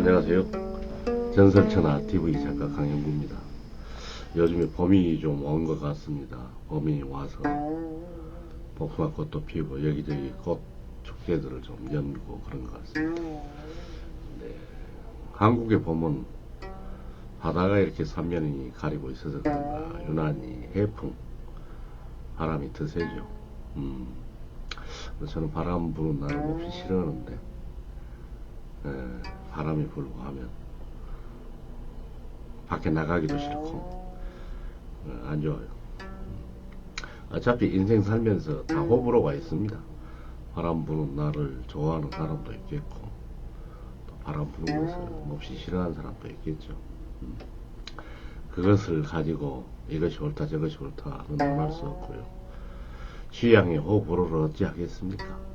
안녕하세요. 전설천하 TV 작가 강영구입니다. 요즘에 봄이 좀 온 것 같습니다. 봄이 와서 복숭아꽃도 피우고 여기저기 꽃 축제들을 좀 열고 그런 것 같습니다. 네. 한국에 보면 바다가 이렇게 삼면이 가리고 있어서 그런가 유난히 해풍 바람이 더 세죠. 저는 바람 부는 날을 몹시 싫어하는데 바람이 불고 하면 밖에 나가기도 싫고 안 좋아요. 어차피 인생 살면서 다 호불호가 있습니다. 바람 부는 날을 좋아하는 사람도 있겠고 또 바람 부는 것을 몹시 싫어하는 사람도 있겠죠. 그것을 가지고 이것이 옳다 저것이 옳다는 말할 수 없고요. 취향의 호불호를 어찌 하겠습니까?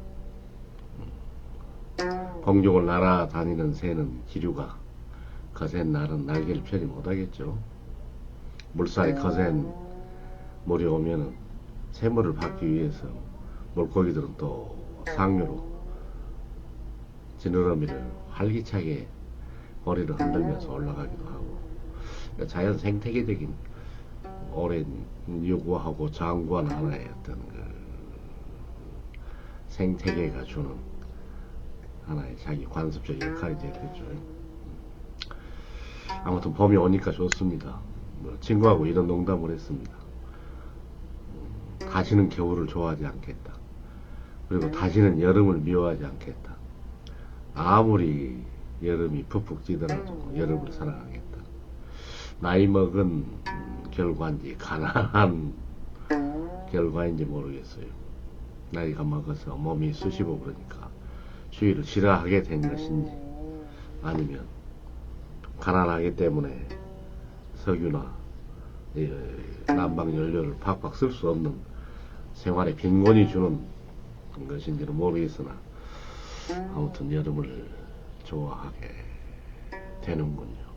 공중을 날아다니는 새는 기류가 거센 날은 날개를 펴지 못하겠죠. 물살이 거센 물이 오면은 새물을 받기 위해서 물고기들은 또 상류로 지느러미를 활기차게 머리를 흔들면서 올라가기도 하고 자연 생태계적인 오랜 요구하고 장구한 하나의 어떤 그 생태계가 주는 하나의 자기 관습적 역할이 되겠죠. 아무튼 봄이 오니까 좋습니다. 친구하고 이런 농담을 했습니다. 다시는 겨울을 좋아하지 않겠다. 그리고 다시는 여름을 미워하지 않겠다. 아무리 여름이 푹푹 찌더라도 여름을 사랑하겠다. 나이 먹은 결과인지 가난한 결과인지 모르겠어요. 나이가 먹어서 몸이 쑤시고 그러니까 추위를 싫어하게 된 것인지 아니면 가난하기 때문에 석유나 난방 연료를 팍팍 쓸 수 없는 생활에 빈곤이 주는 것인지는 모르겠으나 아무튼 여름을 좋아하게 되는군요.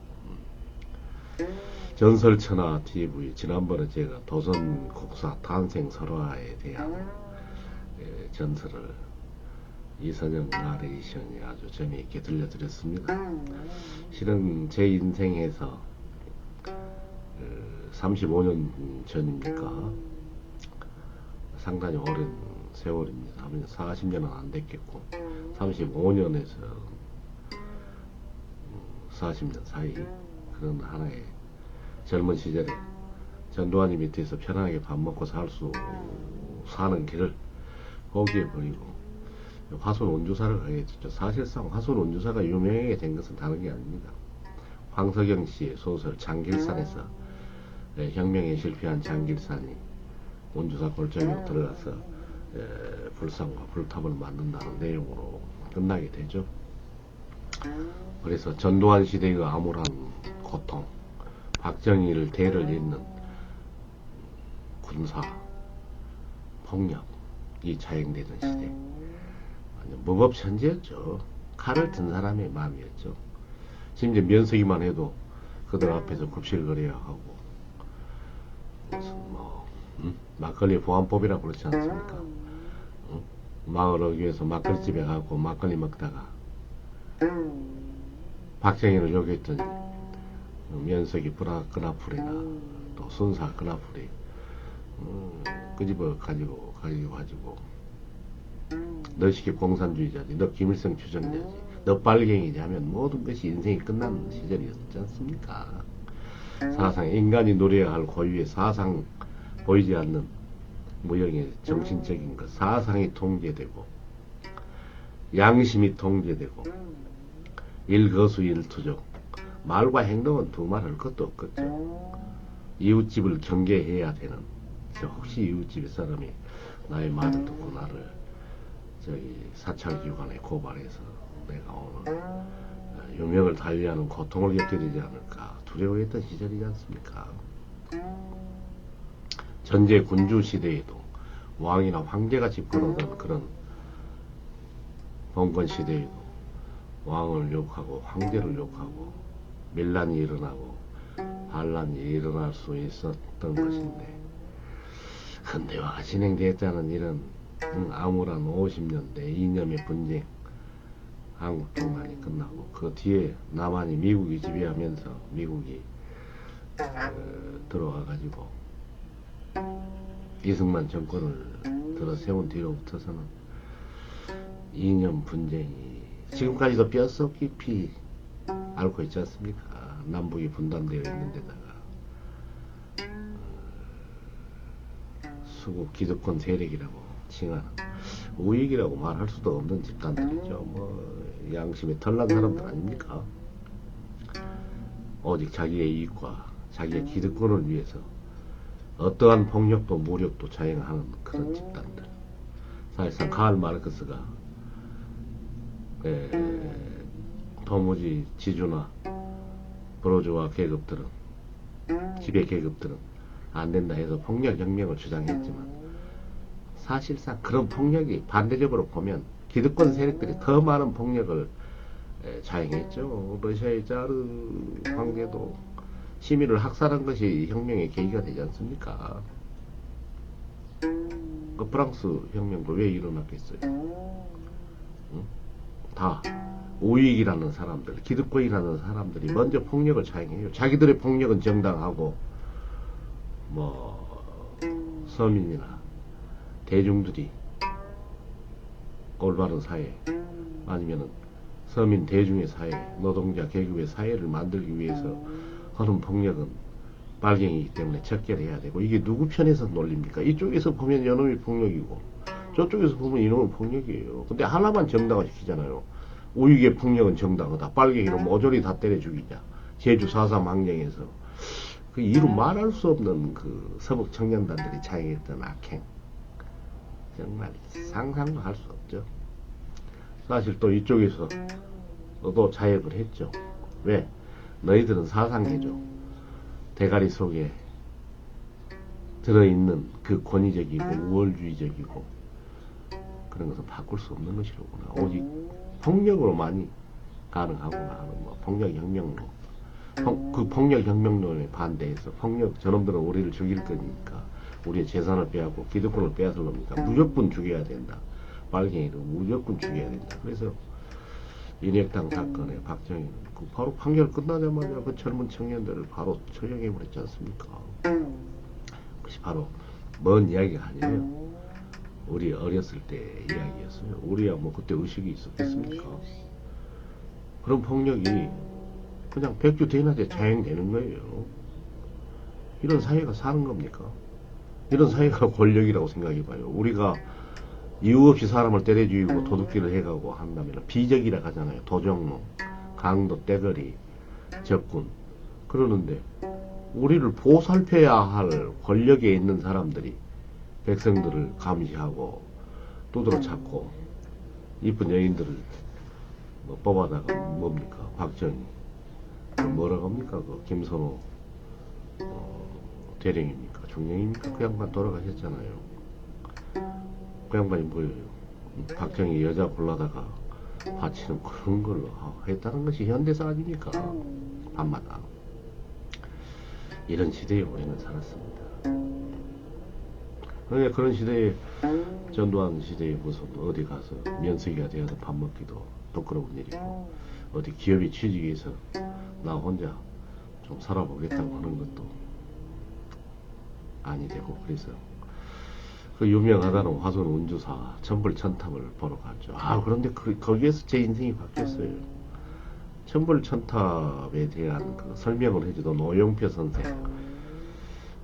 전설천하 TV 지난번에 제가 도선 국사 탄생 설화에 대한 전설을 이선영 나레이션이 아주 재미있게 들려드렸습니다. 실은 제 인생에서 35년 전입니까? 상당히 오랜 세월입니다. 하면 40년은 안 됐겠고 35년에서 40년 사이 그런 하나의 젊은 시절에 전두환이 밑에서 편하게 밥 먹고 사는 길을 포기해버리고 화순 원주사를 가게 됐죠. 사실상 화순 원주사가 유명하게 된 것은 다른 게 아닙니다. 황석영 씨의 소설 장길산에서 혁명에 실패한 장길산이 원주사 골짜기로 들어가서 불상과 불탑을 만든다는 내용으로 끝나게 되죠. 그래서 전두환 시대의 암울한 고통, 박정희를 대를 잇는 군사 폭력이 자행되던 시대, 무법천지였죠. 칼을 든 사람의 마음이었죠. 심지어 면석이만 해도 그들 앞에서 굽실거려야 하고 무슨 막걸리 보안법이라고 그렇지 않습니까? 마을 어귀에서 막걸리집에 가고 막걸리 먹다가 박정희를 욕했더니 면석이 그나풀이나 또 순사 그나풀이 끄집어 가지고 너 시기 공산주의자지, 너 김일성 추종자지, 너 빨갱이지 하면 모든 것이 인생이 끝나는 시절이었지 않습니까? 사상, 인간이 누려야 할 고유의 사상, 보이지 않는 무형의 정신적인 것, 사상이 통제되고 양심이 통제되고 일거수일투족, 말과 행동은 두말할 것도 없겠죠. 이웃집을 경계해야 되는, 혹시 이웃집의 사람이 나의 말을 듣고 나를 사찰기관에 고발해서 내가 오늘 유명을 달리하는 고통을 겪게 되지 않을까 두려워했던 시절이지 않습니까? 전제 군주 시대에도 왕이나 황제가 집권하던 그런 봉건 시대에도 왕을 욕하고 황제를 욕하고 밀란이 일어나고 반란이 일어날 수 있었던 것인데, 근대화가 진행되었다는 이런 암울한 50년대 이념의 분쟁, 한국 종말이 끝나고 그 뒤에 남한이 미국이 지배하면서 미국이 들어와가지고 이승만 정권을 들어 세운 뒤로부터서는 이념 분쟁이 지금까지도 뼛속 깊이 앓고 있지 않습니까? 남북이 분단되어 있는 데다가 수국 기득권 세력이라고 칭하는 우익이라고 말할 수도 없는 집단들이죠. 뭐 양심에 털난 사람들 아닙니까? 오직 자기의 이익과 자기의 기득권을 위해서 어떠한 폭력도 무력도 자행하는 그런 집단들. 사실상 카를 마르크스가 도무지 지주나 브로주와 계급들은 지배 계급들은 안 된다 해서 폭력혁명을 주장했지만 사실상 그런 폭력이 반대적으로 보면 기득권 세력들이 더 많은 폭력을 자행했죠. 러시아의 자르 황제도 시민을 학살한 것이 혁명의 계기가 되지 않습니까? 그 프랑스 혁명도 왜 일어났겠어요? 응? 다 우익이라는 사람들, 기득권이라는 사람들이 먼저 폭력을 자행해요. 자기들의 폭력은 정당하고 뭐 서민이나 대중들이 올바른 사회 아니면은 서민 대중의 사회, 노동자 계급의 사회를 만들기 위해서 하는 폭력은 빨갱이기 때문에 척결해야 되고, 이게 누구 편에서 놀립니까? 이쪽에서 보면 이놈이 폭력이고 저쪽에서 보면 이놈은 폭력이에요. 근데 하나만 정당화 시키잖아요. 우익의 폭력은 정당하다, 빨갱이로 모조리 다 때려 죽이자. 제주 4.3 항쟁에서 그 이루 말할 수 없는 그 서북 청년단들이 자행했던 악행, 정말 상상도 할 수 없죠. 사실 또 이쪽에서 또 자역을 했죠. 왜? 너희들은 사상계죠. 대가리 속에 들어있는 그 권위적이고 우월주의적이고 그런 것은 바꿀 수 없는 것이로구나. 오직 폭력으로만이 가능하구나 하는 뭐 폭력혁명론. 그 폭력혁명론에 반대해서 저놈들은 우리를 죽일 거니까 우리의 재산을 빼앗고 기득권을 빼앗을 놈이니까 무조건 죽여야 된다. 빨갱이를 무조건 죽여야 된다. 그래서 인혁당 사건에 박정희는 그 바로 판결 끝나자마자 그 젊은 청년들을 바로 처형해 버렸지 않습니까? 그것이 바로 먼 이야기가 아니에요. 우리 어렸을 때 이야기였어요. 우리야 뭐 그때 의식이 있었겠습니까? 그런 폭력이 그냥 백주 대낮에 자행되는 거예요. 이런 사회가 사는 겁니까? 이런 사회가 권력이라고 생각해봐요. 우리가 이유 없이 사람을 때려 죽이고 도둑질을 해가고 한다면 비적이라 하잖아요. 도적놈, 강도, 떼거리, 적군. 그러는데 우리를 보살펴야 할 권력에 있는 사람들이 백성들을 감시하고 두드러 찾고 이쁜 여인들을 뭐 뽑아다가 뭡니까? 박정희 뭐라고 합니까? 그 김선호 대령입니까? 중령입니까? 그 양반 돌아가셨잖아요. 그 양반이 뭐예요? 박정희 여자 골라다가 바치는 그런 걸로 했다는 것이 현대사 아닙니까? 밤마다 이런 시대에 우리는 살았습니다. 그러니까 그런 시대에 전두환 시대에 무슨 어디 가서 면세기가 되어서 밥 먹기도 부끄러운 일이고, 어디 기업에 취직해서 나 혼자 좀 살아보겠다고 하는 것도 아니 되고, 그래서 그 유명하다는 화순 운주사 천불천탑을 보러 갔죠. 그런데 거기에서 제 인생이 바뀌었어요. 천불천탑에 대한 그 설명을 해주던 오영표 선생,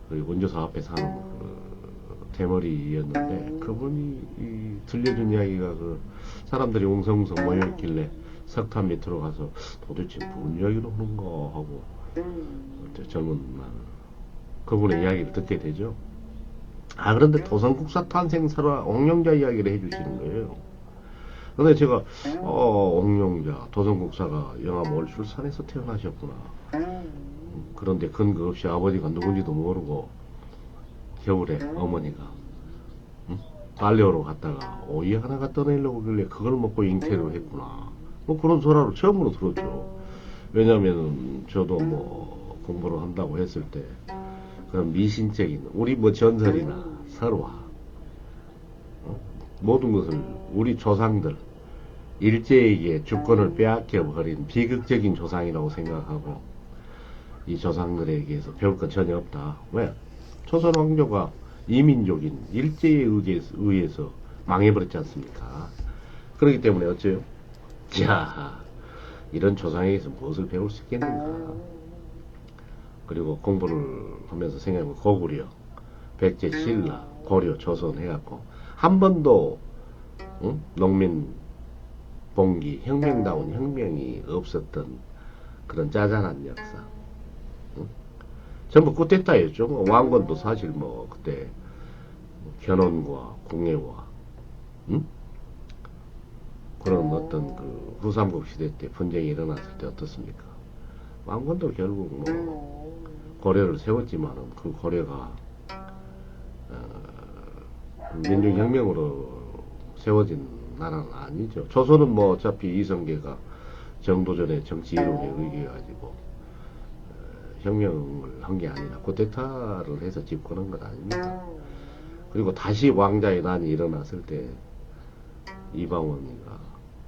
그 운주사 앞에 사는 그 대머리였는데, 그분이 들려준 이야기가 그 사람들이 웅성웅성 모여있길래 석탑 밑으로 가서 도대체 뭔 이야기를 하는가 하고 젊은 그분의 이야기를 듣게 되죠. 그런데 도성국사 탄생설화 옥룡자 이야기를 해주시는 거예요. 근데 제가 옥룡자 도성국사가 영암 월출산에서 태어나셨구나. 그런데 근거 없이 아버지가 누군지도 모르고 겨울에 어머니가 빨래하러 갔다가 오이 하나 갖다 내려고 그길래 그걸 먹고 잉태를 했구나. 뭐 그런 소라를 처음으로 들었죠. 왜냐면 저도 뭐 공부를 한다고 했을 때 그런 미신적인 우리 뭐 전설이나 설화 모든 것을 우리 조상들 일제에게 주권을 빼앗겨 버린 비극적인 조상이라고 생각하고 이 조상들에게서 배울 건 전혀 없다. 왜? 조선 왕조가 이민족인 일제에 의해서 망해버렸지 않습니까? 그렇기 때문에 어째요? 자, 이런 조상에게서 무엇을 배울 수 있겠는가? 그리고 공부를 하면서 생각해보면 고구려, 백제, 신라, 고려, 조선 해갖고 한 번도 응? 농민 봉기, 혁명다운 혁명이 없었던 그런 짜잘한 역사. 응? 전부 쿠데타였죠. 왕건도 사실 뭐 그때 견훤과 궁예와 응? 그런 어떤 그 후삼국 시대 때 분쟁이 일어났을 때 어떻습니까? 왕건도 결국 뭐 고려를 세웠지만은 그 고려가 민중혁명으로 세워진 나라는 아니죠. 조선은 뭐 어차피 이성계가 정도전의 정치 이론에 의해 가지고 혁명을 한 게 아니라 쿠데타를 해서 집권한 것 아닙니까? 그리고 다시 왕자의 난이 일어났을 때 이방원이가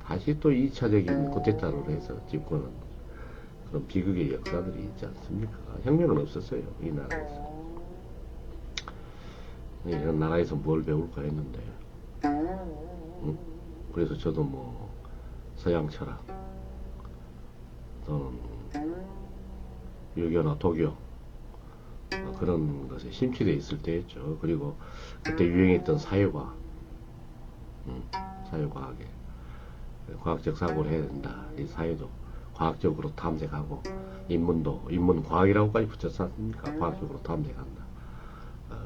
다시 또 2차적인 쿠데타를 해서 집권한 그런 비극의 역사들이 있지 않습니까? 혁명은 없었어요, 이 나라에서. 이런 나라에서 뭘 배울까 했는데, 응? 그래서 저도 뭐 서양 철학 또는 유교나 도교 그런 것에 심취되어 있을 때였죠. 그리고 그때 유행했던 사회과, 사회과학에 과학적 사고를 해야 된다. 이 사회도 과학적으로 탐색하고 인문도 인문과학이라고까지 붙였지 않습니까? 과학적으로 탐색한다.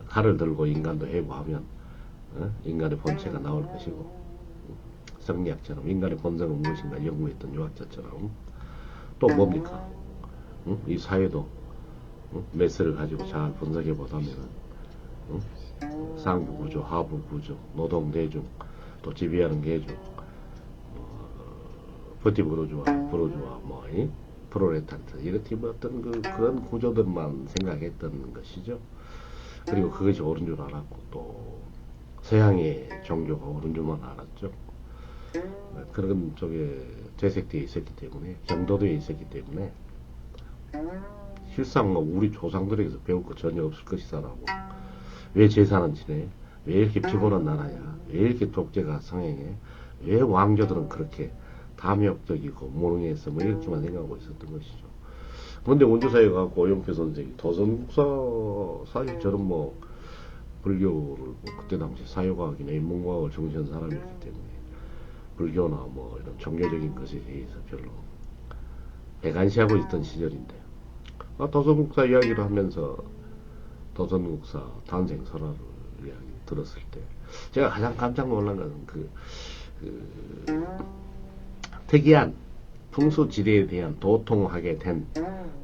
칼을 들고 인간도 해부하면 인간의 본체가 나올 것이고 성리학처럼 인간의 본성은 무엇인가 연구했던 유학자처럼 또 뭡니까? 이 사회도 메스를 가지고 잘 분석해 보자면 상부 구조, 하부 구조, 노동 대중, 또 지배하는 계층, 버티 부르주아, 뭐 프로레타르트 이렇게 뭐 어떤 그런 구조들만 생각했던 것이죠. 그리고 그것이 옳은 줄 알았고 또 서양의 종교가 옳은 줄만 알았죠. 그런 쪽에 재색되어 있었기 때문에 경도되어 있었기 때문에 실상 뭐 우리 조상들에게서 배울 거 전혀 없을 것이다라고. 왜 제사는 지내? 왜 이렇게 피곤한 나라야? 왜 이렇게 독재가 성행해? 왜 왕조들은 그렇게 탐욕적이고 무능해서 뭐 이렇게만 생각하고 있었던 것이죠. 그런데 원조사에 가고 오영표 선생이 도선국사 사실 저는 뭐 불교를 뭐 그때 당시 사회과학이나 인문과학을 정시한 사람이었기 때문에 불교나 뭐 이런 종교적인 것에 대해서 별로 배관시하고 있던 시절인데 도선국사 이야기를 하면서 도선국사 탄생 설화를 이야기 들었을 때 제가 가장 깜짝 놀란 것은 그 특이한 풍수지리에 대한 도통하게 된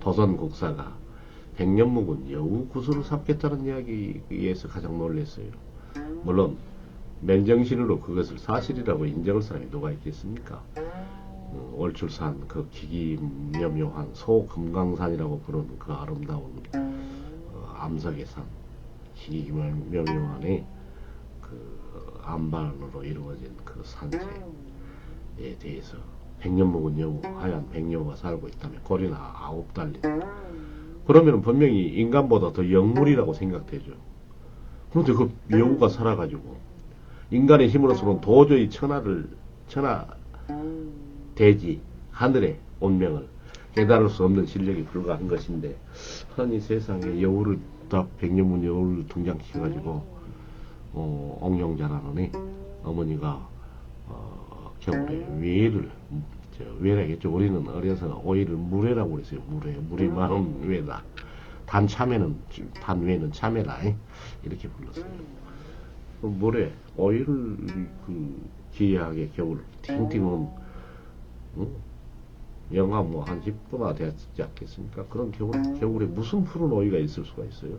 도선국사가 백년 묵은 여우 구슬을 삼겠다는 이야기에서 가장 놀랐어요. 물론 맨정신으로 그것을 사실이라고 인정할 사람이 누가 있겠습니까? 월출산 그 기기묘묘한 소금강산이라고 부르는 그 아름다운 암석의 산 기기묘묘한의 그 암반으로 이루어진 그 산세에 대해서 백년 묵은 여우 하얀 백여우가 살고 있다면 꼬리나 9달린 그러면 분명히 인간보다 더 영물이라고 생각되죠. 그런데 그 여우가 살아가지고 인간의 힘으로서는 도저히 천하 대지 하늘의 운명을 깨달을 수 없는 실력이 불과한 것인데 아니 세상에 여우를 딱 백년문 여우를 등장시켜가지고 옥룡자라는 어머니가 겨울에 외라겠죠. 우리는 어려서 오이를 물회라고 그랬어요. 물이 많은 외다. 단외는 참외다. 이렇게 불렀어요. 물에 오이를 그 귀하게 겨울 팅팅은 영하 뭐 한 10도나 되지 않겠습니까? 그런 겨울에 무슨 푸른 오이가 있을 수가 있어요.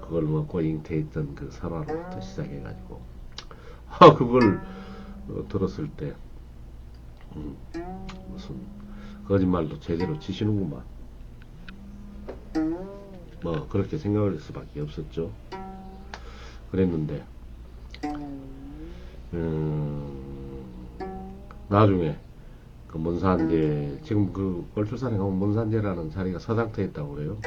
그걸 먹고 잉태했던 그 설화로부터 시작해가지고 그걸 들었을 때 무슨 거짓말도 제대로 치시는구만. 뭐 그렇게 생각할 수밖에 없었죠. 그랬는데 나중에 그 문산제, 지금 그 월출산에 가면 문산제라는 자리가 서당터에 있다고 그래요.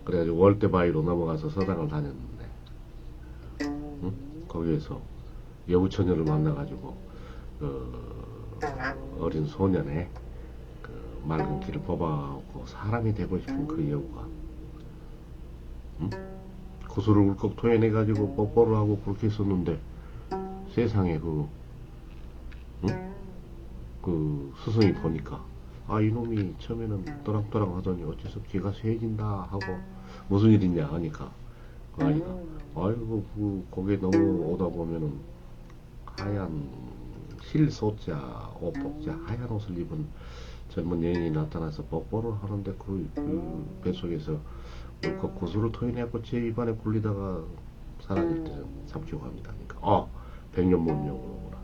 그래가지고 월대바위로 넘어가서 서당을 다녔는데, 응? 거기에서 여우처녀를 만나가지고 그 어린 소년의 그 맑은 길을 뽑아오고 사람이 되고 싶은 그 여우가, 응? 구슬을 울컥 토해내가지고 뽀뽀를 하고 그렇게 있었는데, 세상에 응? 그 스승이 보니까, 아, 이놈이 처음에는 또랑또랑 하더니 어째서 귀가 쇠해진다 하고, 무슨 일 있냐 하니까 그 아이가, 아이고 그 거기에 너무 오다 보면은 하얀 실소자 옷복자 하얀 옷을 입은 젊은 여인이 나타나서 뽀뽀를 하는데 그 뱃속에서 울컥 구슬을 토해내고 제 입안에 굴리다가 사라질 때는 삼키고 합니다. 그러니까 백년문명으로구나,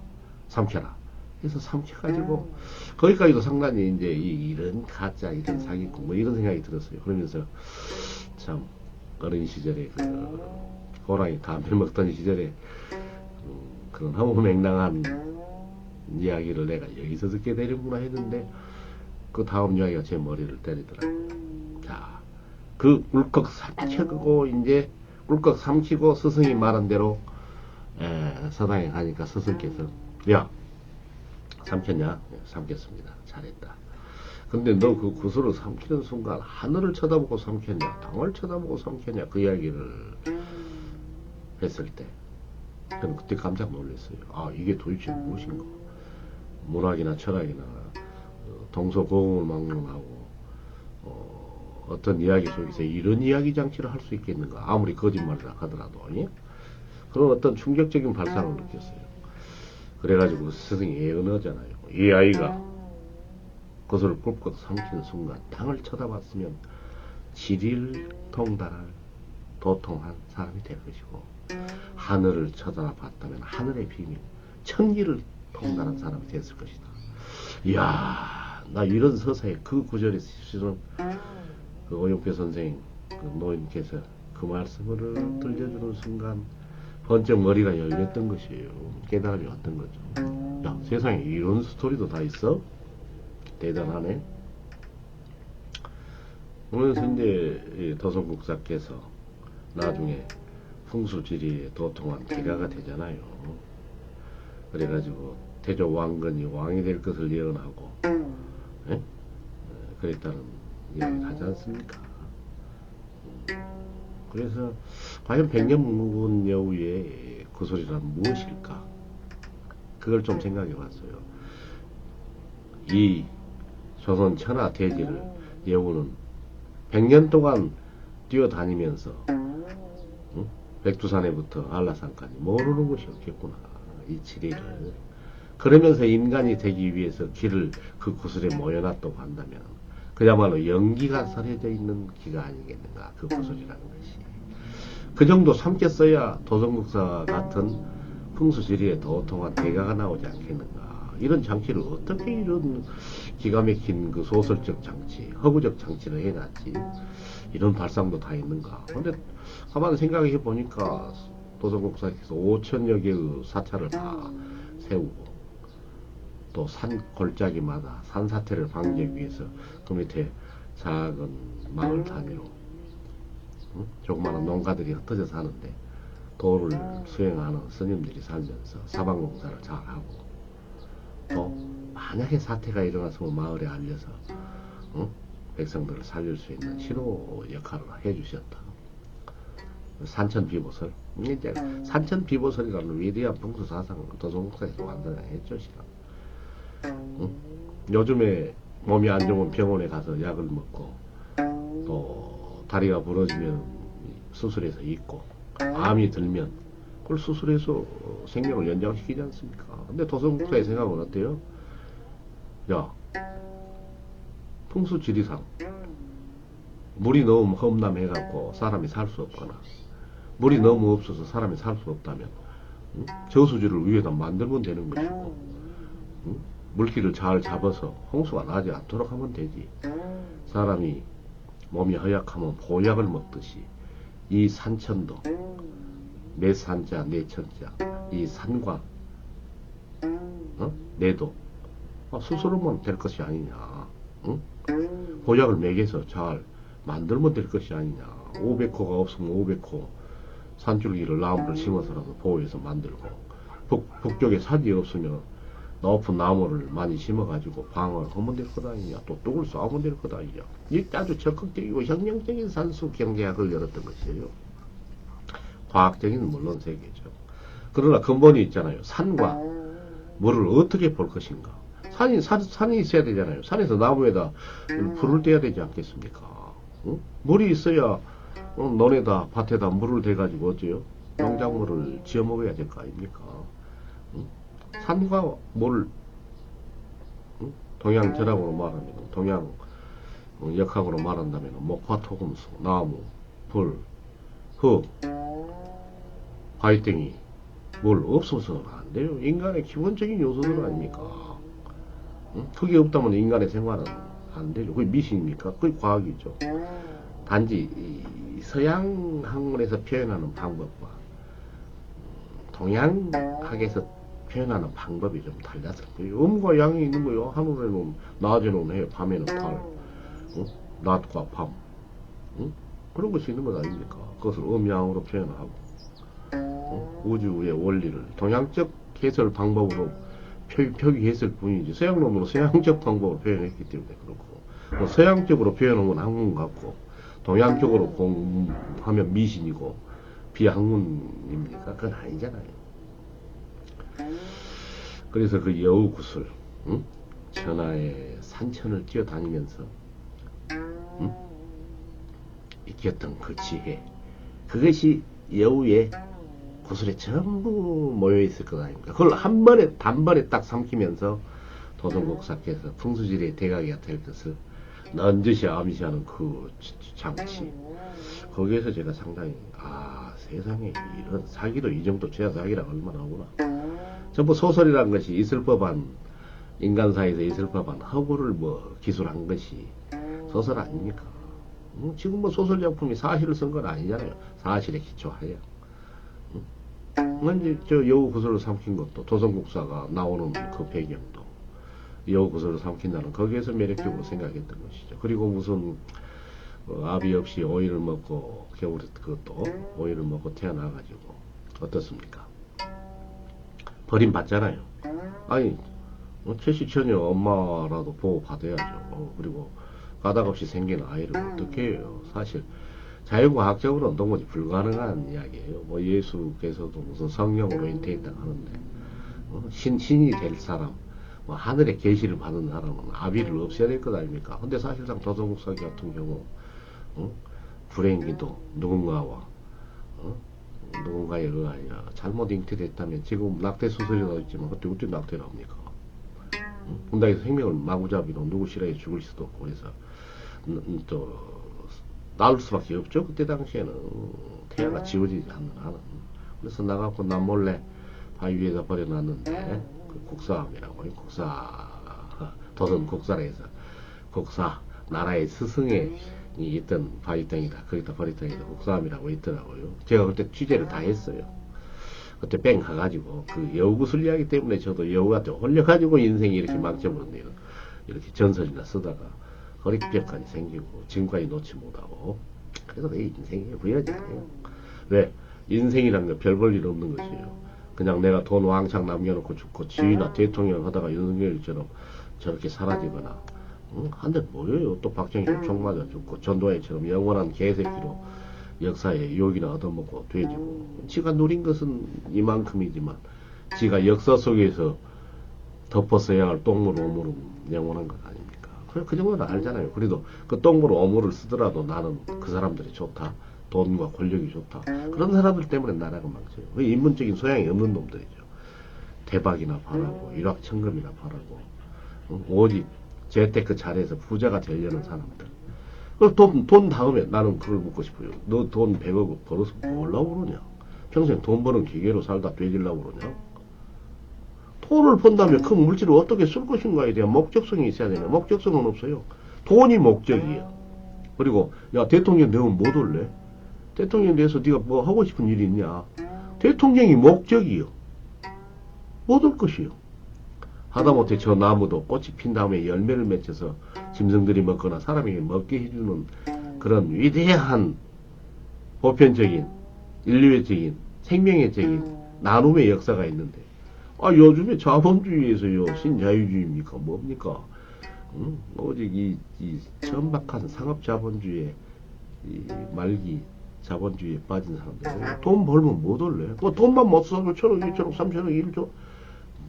삼켜라. 그래서 삼켜가지고 거기까지도 상당히 이제 이런 가짜 이런 사기꾼 뭐 이런 생각이 들었어요. 그러면서 참 어린 시절에 그 호랑이 담배 먹던 시절에 그런 허무맹랑한 이야기를 내가 여기서 듣게 되는구나 했는데, 그 다음 이야기가 제 머리를 때리더라고요. 자, 그 울컥 삼키고 이제 꿀꺽 삼키고 스승이 말한 대로 서당에 가니까 스승께서, 야, 삼켰냐? 네, 삼켰습니다. 잘했다. 근데 너 그 구슬을 삼키는 순간 하늘을 쳐다보고 삼켰냐, 땅을 쳐다보고 삼켰냐, 그 이야기를 했을 때 저는 그때 깜짝 놀랐어요. 아, 이게 도대체 무엇인가? 문학이나 철학이나 동서고금을 막론하고 어떤 이야기 속에서 이런 이야기 장치를 할 수 있겠는가? 아무리 거짓말이라 하더라도, 예? 그런 어떤 충격적인 발상을 느꼈어요. 그래가지고 스승이 예언하잖아요. 이 아이가 그것을 꿀꺽 삼키는 순간 땅을 쳐다봤으면 지리를 통달할 도통한 사람이 될 것이고, 하늘을 쳐다봤다면 하늘의 비밀, 천리를 통달한 사람이 됐을 것이다. 이야, 나 이런 서사에 그 구절에 실은 그 오육교 선생, 그 노인께서 그 말씀을 들려주는 순간 번쩍 머리가 열렸던 것이에요. 깨달음이 왔던 거죠. 야, 세상에 이런 스토리도 다 있어? 대단하네. 그러면서 이제 도성국사께서 나중에 풍수지리에 도통한 개가가 되잖아요. 그래가지고 태조 왕건이 왕이 될 것을 예언하고, 예? 그랬다는 이야기를 하지 않습니까? 그래서 과연 백년 묵은 여우의 구슬이란 무엇일까? 그걸 좀 생각해 봤어요. 이 조선 천하 대지를 여우는 100년 동안 뛰어다니면서, 응? 백두산에부터 한라산까지 모르는 것이 없겠구나, 이 지리를. 그러면서 인간이 되기 위해서 길을 그 구슬에 모여놨다고 한다면 그야말로 연기가 서려져 있는 기가 아니겠는가, 그 구슬이라는 것이. 그 정도 삼켰어야 도성국사 같은 풍수지리에 도통한 대가가 나오지 않겠는가. 이런 장치를 어떻게 이런 기가 막힌 그 소설적 장치, 허구적 장치를 해놨지. 이런 발상도 다 있는가. 근데 가만히 생각해 보니까 도성국사께서 5천여 개의 사찰을 다 세우고, 또 산 골짜기마다 산사태를 방지하기 위해서 그 밑에 작은 마을 단위로, 응? 조그마한 농가들이 흩어져 사는데 도를 수행하는 스님들이 살면서 사방공사를 잘하고, 또 만약에 사태가 일어났으면 마을에 알려서, 응? 백성들을 살릴 수 있는 신호 역할을 해주셨다. 산천비보설, 이제 산천비보설이라는 위대한 풍수사상을 도성국사에서 완성했죠. 응? 요즘에 몸이 안 좋으면 병원에 가서 약을 먹고, 또 다리가 부러지면 수술해서 입고, 암이 들면 그걸 수술해서 생명을 연장시키지 않습니까? 근데 도성국사의 생각은 어때요? 야, 풍수지리상 물이 너무 험담해갖고 사람이 살 수 없거나, 물이 너무 없어서 사람이 살 수 없다면, 응? 저수지를 위에다 만들면 되는 것이고, 응? 물기를 잘 잡아서 홍수가 나지 않도록 하면 되지. 사람이 몸이 허약하면 보약을 먹듯이 이 산천도 내 산자 내 천자, 이 산과 내도 스스로만 될 것이 아니냐. 응? 보약을 먹여서 잘 만들면 될 것이 아니냐. 500호가 없으면 500호 산줄기를 나무를 심어서라도 보호해서 만들고, 북쪽에 산이 없으면 높은 나무를 많이 심어가지고 방어를 하면 될 것 아니냐. 또 뚝을 쏘면 될 것 아니냐. 이 아주 적극적이고 혁명적인 산수 경제학을 열었던 것이에요. 과학적인 물론 세계죠. 그러나 근본이 있잖아요. 산과 물을 어떻게 볼 것인가. 산이 있어야 되잖아요. 산에서 나무에다 불을 떼야 되지 않겠습니까? 응? 물이 있어야 논에다 밭에다 물을 대가지고 어째요? 농작물을 지어 먹어야 될 거 아닙니까? 응? 산과 물을, 응? 동양 절약으로 말하면, 동양 역학으로 말한다면 목화토금수, 나무, 불, 흙, 바위땡이, 물 없어서는 안 돼요. 인간의 기본적인 요소들 아닙니까? 응? 그게 없다면 인간의 생활은 안 되죠. 그게 미신입니까? 그게 과학이죠. 단지 이 서양 학문에서 표현하는 방법과 동양학에서 표현하는 방법이 좀 달라서 음과 양이 있는 거요. 하늘에는 낮에는 해, 밤에는 달, 응? 낮과 밤, 응? 그런 것이 있는 것 아닙니까? 그것을 음양으로 표현하고, 응? 우주의 원리를 동양적 해설 방법으로 표기했을 뿐이지 서양론으로 서양적 방법으로 표현했기 때문에 그렇고, 뭐 서양적으로 표현하면 학문 같고 동양적으로 공하면 미신이고 비학문입니까? 그건 아니잖아요. 그래서 그 여우구슬, 응? 천하의 산천을 뛰어다니면서, 응? 익혔던 그 지혜, 그것이 여우의 구슬에 전부 모여있을 것 아닙니까? 그걸 한 번에 단번에 딱 삼키면서 도성국사께서 풍수지리의 대각이가 될 것을 넌지시 암시하는 그 장치, 거기에서 제가 상당히 세상에 이런 사기도 이 정도 죄야 사기라 얼마나 하구나. 전부 소설이란 것이 있을 법한, 인간사에서 있을 법한 허구를 뭐 기술한 것이 소설 아닙니까? 지금 뭐 소설 작품이 사실을 쓴 건 아니잖아요. 사실에 기초하여. 이제 저 여우 구슬을 삼킨 것도 도성국사가 나오는 그 배경도 여우 구슬을 삼킨다는 거기에서 매력적으로 생각했던 것이죠. 그리고 무슨 아비 없이 오이를 먹고 겨울에 그것도 오이를 먹고 태어나가지고 어떻습니까? 버림받잖아요. 아니 최씨처녀 엄마라도 보호 받아야죠. 그리고 가닥없이 생긴 아이를 어떻게 해요? 사실 자연과학적으로는 도무지 불가능한 이야기예요. 뭐 예수께서도 무슨 성령으로 잉태했다 하는데 신이 될 사람, 뭐 하늘의 계시를 받은 사람은 아비를 없애야 될 것 아닙니까? 근데 사실상 도성국사 같은 경우 불행히도 누군가와 누군가에 의하여 잘못 잉태됐다면 지금 낙태 수술이 나있지만 그때 어떻게 낙태를 합니까? 군다에서 생명을 마구잡이로 누구 싫어해 죽을 수도 없고 그래서 또 나올 수밖에 없죠. 그때 당시에는 태아가 지워지지 않는 한은. 그래서 나가고 남몰래 바위 위에다 버려놨는데 그 국사함이라고, 국사 도선 국사에서 국사 나라의 스승에 있던 바위덩이다 거기다 버렸더니 국사함이라고 있더라고요. 제가 그때 취재를 다 했어요. 그때 뺑 가가지고 그 여우구슬 이야기 때문에 저도 여우한테 홀려가지고 인생이 이렇게 망쳐버렸네요. 이렇게 전설이나 쓰다가 허리뼈까지 생기고 지금까지 놓지 못하고. 그래서 내 인생이 후회하잖아요. 왜? 인생이란 건 별 볼 일 없는 것이에요. 그냥 내가 돈 왕창 남겨놓고 죽고 지위나 대통령 하다가 윤석열처럼 저렇게 사라지거나 한 대 모여요. 또 박정희 총 맞아 죽고 전두환처럼 영원한 개새끼로 역사에 욕이나 얻어먹고 돼지고. 지가 누린 것은 이만큼이지만 지가 역사 속에서 덮었어야 할 똥물 오물은 영원한 것 아닙니까? 그 정도는 알잖아요. 그래도 그 똥물 오물을 쓰더라도 나는 그 사람들이 좋다. 돈과 권력이 좋다. 그런 사람들 때문에 나라가 망쳐요. 그 인문적인 소양이 없는 놈들이죠. 대박이나 바라고 일확천금이나 바라고 오직 재테크 잘해서 부자가 되려는 사람들. 돈 다음에 나는 그걸 묻고 싶어요. 너 돈 100억 벌어서 뭐라고 그러냐? 평생 돈 버는 기계로 살다 되질라고 그러냐? 돈을 번다면 그 물질을 어떻게 쓸 것인가에 대한 목적성이 있어야 되나? 목적성은 없어요. 돈이 목적이에요. 그리고 야 대통령 되면 못 올래? 대통령 돼서 네가 뭐 하고 싶은 일이 있냐? 대통령이 목적이요. 못 올 것이요. 하다못해 저 나무도 꽃이 핀 다음에 열매를 맺혀서 짐승들이 먹거나 사람에게 먹게 해주는 그런 위대한 보편적인 인류애적인 생명애적인 나눔의 역사가 있는데, 요즘에 자본주의에서요 신자유주의입니까 뭡니까? 오직 이 천박한 상업자본주의의 이 말기 자본주의에 빠진 사람들, 돈 벌면 못 올래. 뭐 돈만 못 써도 1,000억, 2천억, 3천억, 1조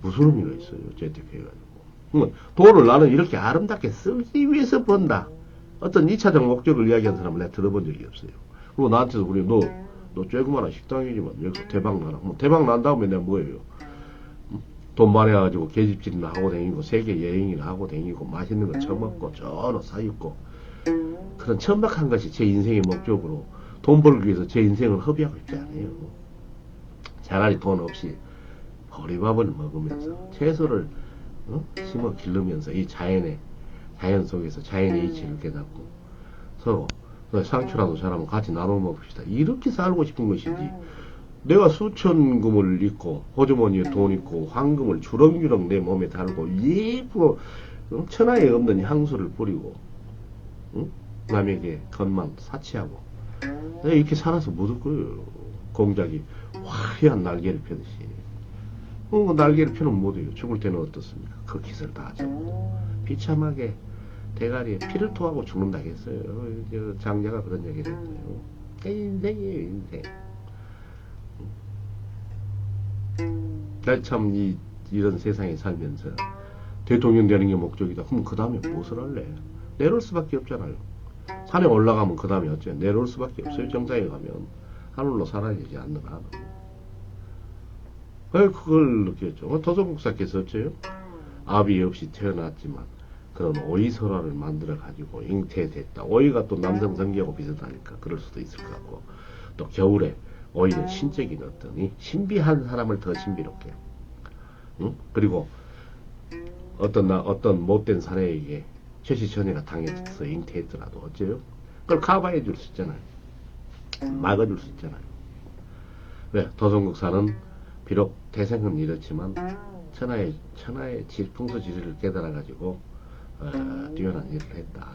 무슨 의미가 있어요? 재테크해가지고. 돈을 나는 이렇게 아름답게 쓰기 위해서 번다. 어떤 2차적 목적을 이야기한 사람을 내가 들어본 적이 없어요. 그리고 나한테도 그래, 너 조그마한 식당이지만 여기서 대박 나라. 뭐 대박 난 다음에 내가 뭐예요? 돈 많이 가지고 계집질이나 하고 다니고 세계 여행이나 하고 다니고 맛있는 거 처먹고 저러 사입고 그런 천박한 것이 제 인생의 목적으로 돈 벌기 위해서 제 인생을 허비하고 있지 않아요. 차라리 돈 없이 보리밥을 먹으면서 채소를 심어 기르면서 이 자연 속에서 자연의 이치를 깨닫고 서로 상추라도 잘하면 같이 나눠 먹읍시다. 이렇게 살고 싶은 것이지. 내가 수천금을 입고 호주머니에 돈 있고 황금을 주렁주렁 내 몸에 달고 예쁘고 천하에 없는 향수를 뿌리고 남에게 겉만 사치하고 내가 이렇게 살아서 못 얻고요. 공작이 화려한 날개를 펴듯이 날개를 펴면 못해요. 죽을 때는 어떻습니까? 그 기술 다 하죠. 비참하게 대가리에 피를 토하고 죽는다 했어요. 장자가 그런 얘기를 했어요. 인생이에요, 인생. 나 참 이런 세상에 살면서 대통령 되는 게 목적이다. 그럼 그 다음에 무엇을 할래? 내려올 수밖에 없잖아요. 산에 올라가면 그 다음에 어째? 내려올 수밖에 없어요. 정상에 가면 하늘로 사라지지 않는 한은. 왜 그걸 느꼈죠? 도성국사께서 어째요? 아비 없이 태어났지만 그런 오이설화를 만들어 가지고 잉태됐다. 오이가 또 남성 성기하고 비슷하니까 그럴 수도 있을 것 같고, 또 겨울에 오이는 신적인 어떤 신비한 사람을 더 신비롭게, 그리고 어떤 못된 사내에게 최시천이가 당해서 잉태했더라도 어째요? 그걸 커버해 줄 수 있잖아요. 막아줄 수 있잖아요. 왜? 도성국사는 비록 태생은 이렇지만 천하의 풍수지리를 깨달아가지고 뛰어난 일을 했다.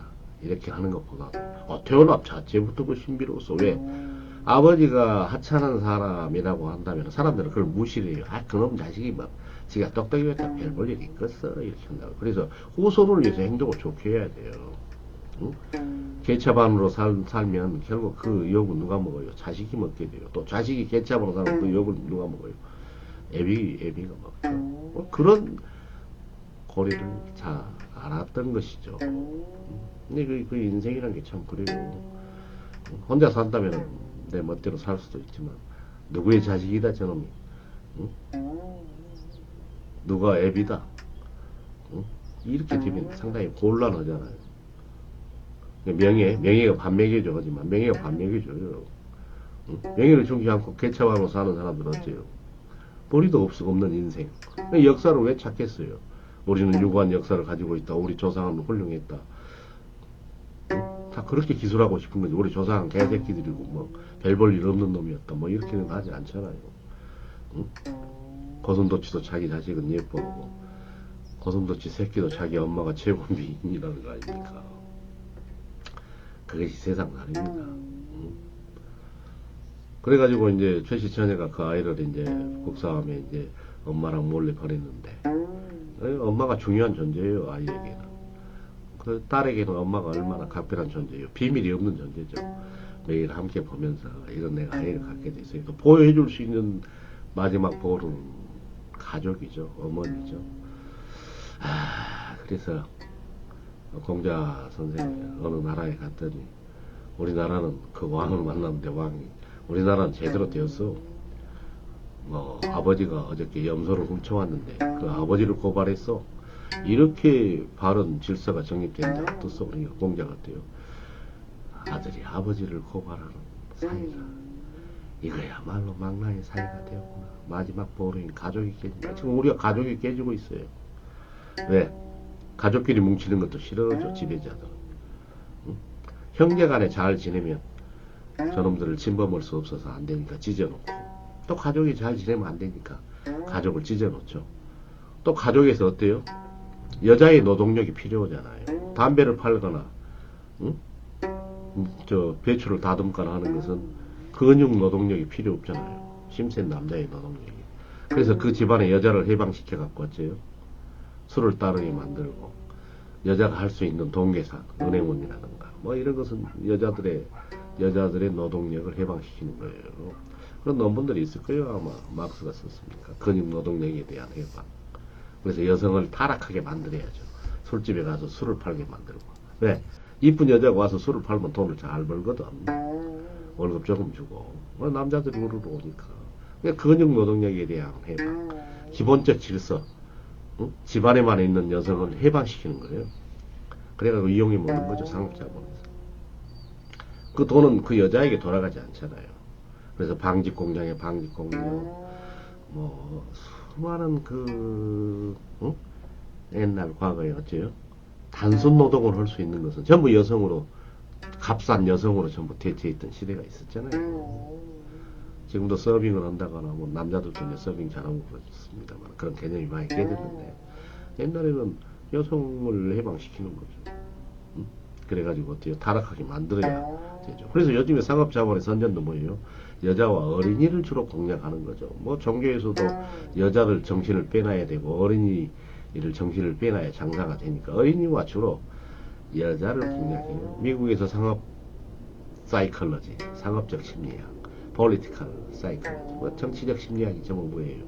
이렇게 하는 것보다 태어남 자체부터 그 신비로웠어. 왜? 아버지가 하찮은 사람이라고 한다면 사람들은 그걸 무시를 해요. 그놈 자식이 막 지가 똑똑이었다 별 볼 일이 있겠어 이렇게 한다고. 그래서 후손을 위해서 행동을 좋게 해야 돼요. 개차반으로 살면 결국 그 욕을 누가 먹어요? 자식이 먹게 돼요. 또 자식이 개차반으로 살면 그 욕을 누가 먹어요? 애비가 먹죠. 그런 고리를 잘 알았던 것이죠. 근데 그 인생이란 게 참 그래요. 혼자 산다면 내 멋대로 살 수도 있지만 누구의 자식이다 저놈이, 누가 애비다, 이렇게 되면 상당히 곤란하잖아요. 명예가 반 먹여줘. 하지만 명예가 반 먹여줘요. 명예를 중시 않고 개차반으로 사는 사람들은 어째요? 뿌리도 없는 인생. 역사를 왜 찾겠어요? 우리는 유구한 역사를 가지고 있다. 우리 조상은 훌륭했다. 다 그렇게 기술하고 싶은 거지. 우리 조상은 개새끼들이고 뭐 별 볼 일 없는 놈이었다. 뭐 이렇게는 하지 않잖아요. 고슴도치도 자기 자식은 예뻐하고 고슴도치 새끼도 자기 엄마가 최고 미인이라는 거 아닙니까? 그것이 세상살입니다. 그래가지고 이제 최시천이가 그 아이를 이제 국사함에 이제 엄마랑 몰래 버렸는데, 엄마가 중요한 존재예요. 아이에게는. 그 딸에게는 엄마가 얼마나 각별한 존재예요. 비밀이 없는 존재죠. 매일 함께 보면서 이런 내가 아이를 갖게 됐어요. 또 보호해줄 수 있는 마지막 보호는 가족이죠. 어머니죠. 그래서 공자 선생이 어느 나라에 갔더니 우리나라는 그 왕을 만났는데 우리나라는 제대로 되었어. 아버지가 어저께 염소를 훔쳐왔는데 그 아버지를 고발했어. 이렇게 바른 질서가 정립된다. 어떻소? 그러니까 공자가 어때요? 아들이 아버지를 고발하는 사이가 이거야말로 망나니 사이가 되었구나. 마지막 보루인 가족이 깨진다. 지금 우리가 가족이 깨지고 있어요. 왜? 가족끼리 뭉치는 것도 싫어져. 지배자들은. 형제간에 잘 지내면 저놈들을 침범할 수 없어서 안 되니까 찢어놓고, 또 가족이 잘 지내면 안 되니까 가족을 찢어놓죠. 또 가족에서 어때요? 여자의 노동력이 필요하잖아요. 담배를 팔거나, 응? 저 배추를 다듬거나 하는 것은 근육 노동력이 필요 없잖아요. 심센 남자의 노동력이. 그래서 그 집안의 여자를 해방시켜 갖고 어째요? 술을 따르게 만들고 여자가 할 수 있는 동계산, 은행원이라든가 뭐 이런 것은 여자들의 노동력을 해방시키는 거예요. 그런 논문들이 있을 거예요. 아마 막스가 썼습니까? 근육 노동력에 대한 해방. 그래서 여성을 타락하게 만들어야죠. 술집에 가서 술을 팔게 만들고. 왜? 이쁜 여자가 와서 술을 팔면 돈을 잘 벌거든. 월급 조금 주고. 남자들이 우르르 오니까. 그러니까 근육 노동력에 대한 해방. 기본적 질서. 응? 집안에만 있는 여성을 해방시키는 거예요. 그래가지고 이용해 먹는 거죠. 상업자본에서. 그 돈은 그 여자에게 돌아가지 않잖아요. 그래서 방직공장에 방직공장, 뭐 수많은 응? 옛날 과거에 어째요? 단순 노동을 할 수 있는 것은 전부 여성으로, 값싼 여성으로 전부 대체했던 시대가 있었잖아요. 지금도 서빙을 한다거나 뭐 남자들도 이제 서빙 잘하고 그렇습니다만 그런 개념이 많이 깨졌는데, 옛날에는 여성을 해방시키는 거죠. 응? 그래가지고 어때요? 타락하게 만들어야 되죠. 그래서 요즘에 상업자본의 선전도 뭐예요? 여자와 어린이를 주로 공략하는 거죠. 뭐 종교에서도 여자를 정신을 빼놔야 되고 어린이를 정신을 빼놔야 장사가 되니까 어린이와 주로 여자를 공략해요. 미국에서 상업 사이클러지, 상업적 심리학, 폴리티컬 사이클러지, 뭐 정치적 심리학이 전부예요.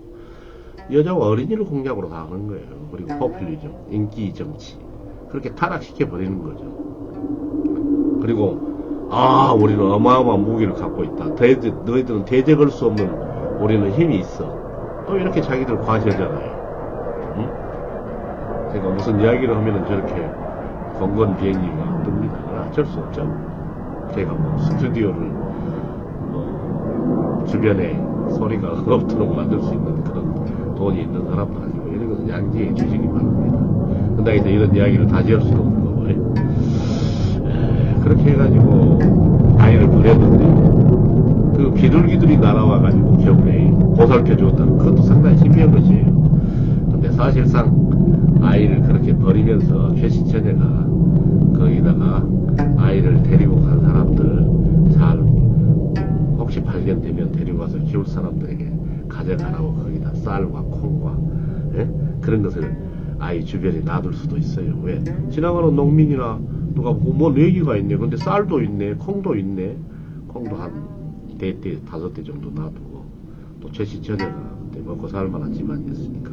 여자와 어린이를 공략으로 다 하는 거예요. 그리고 포퓰리즘, 인기 정치, 그렇게 타락시켜 버리는 거죠. 그리고 우리는 어마어마한 무기를 갖고 있다. 너희들은 대적할 수 없는 우리는 힘이 있어. 또 이렇게 자기들 과시하잖아요. 응? 제가 무슨 이야기를 하면은 저렇게 건건 비행기가 뜹니다. 어쩔 수 없죠. 제가 뭐 스튜디오를 주변에 소리가 없도록 만들 수 있는 그런 돈이 있는 사람도 아니고, 이런 것은 양지의 주식이 바랍니다. 근데 이런 이야기를 다시 할 수는 없는 거고, 그렇게 해가지고 아이를 버렸는데 그 비둘기들이 날아와가지고 겨울에 보살펴 줬다는, 그것도 상당히 신비한 것이에요. 근데 사실상 아이를 그렇게 버리면서 최신처녀가 거기다가 아이를 데리고 간 사람들, 잘 혹시 발견되면 데리고 가서 키울 사람들에게 가져가라고 거기다 쌀과 콩과 그런 것을 아이 주변에 놔둘 수도 있어요. 왜? 지나가는 농민이나 누가 보고 뭐 내기가 있네. 근데 쌀도 있네, 콩도 있네. 콩도 한 5대 정도 놔두고, 또 최신처녀가 그때 먹고 살만한 집안이었으니까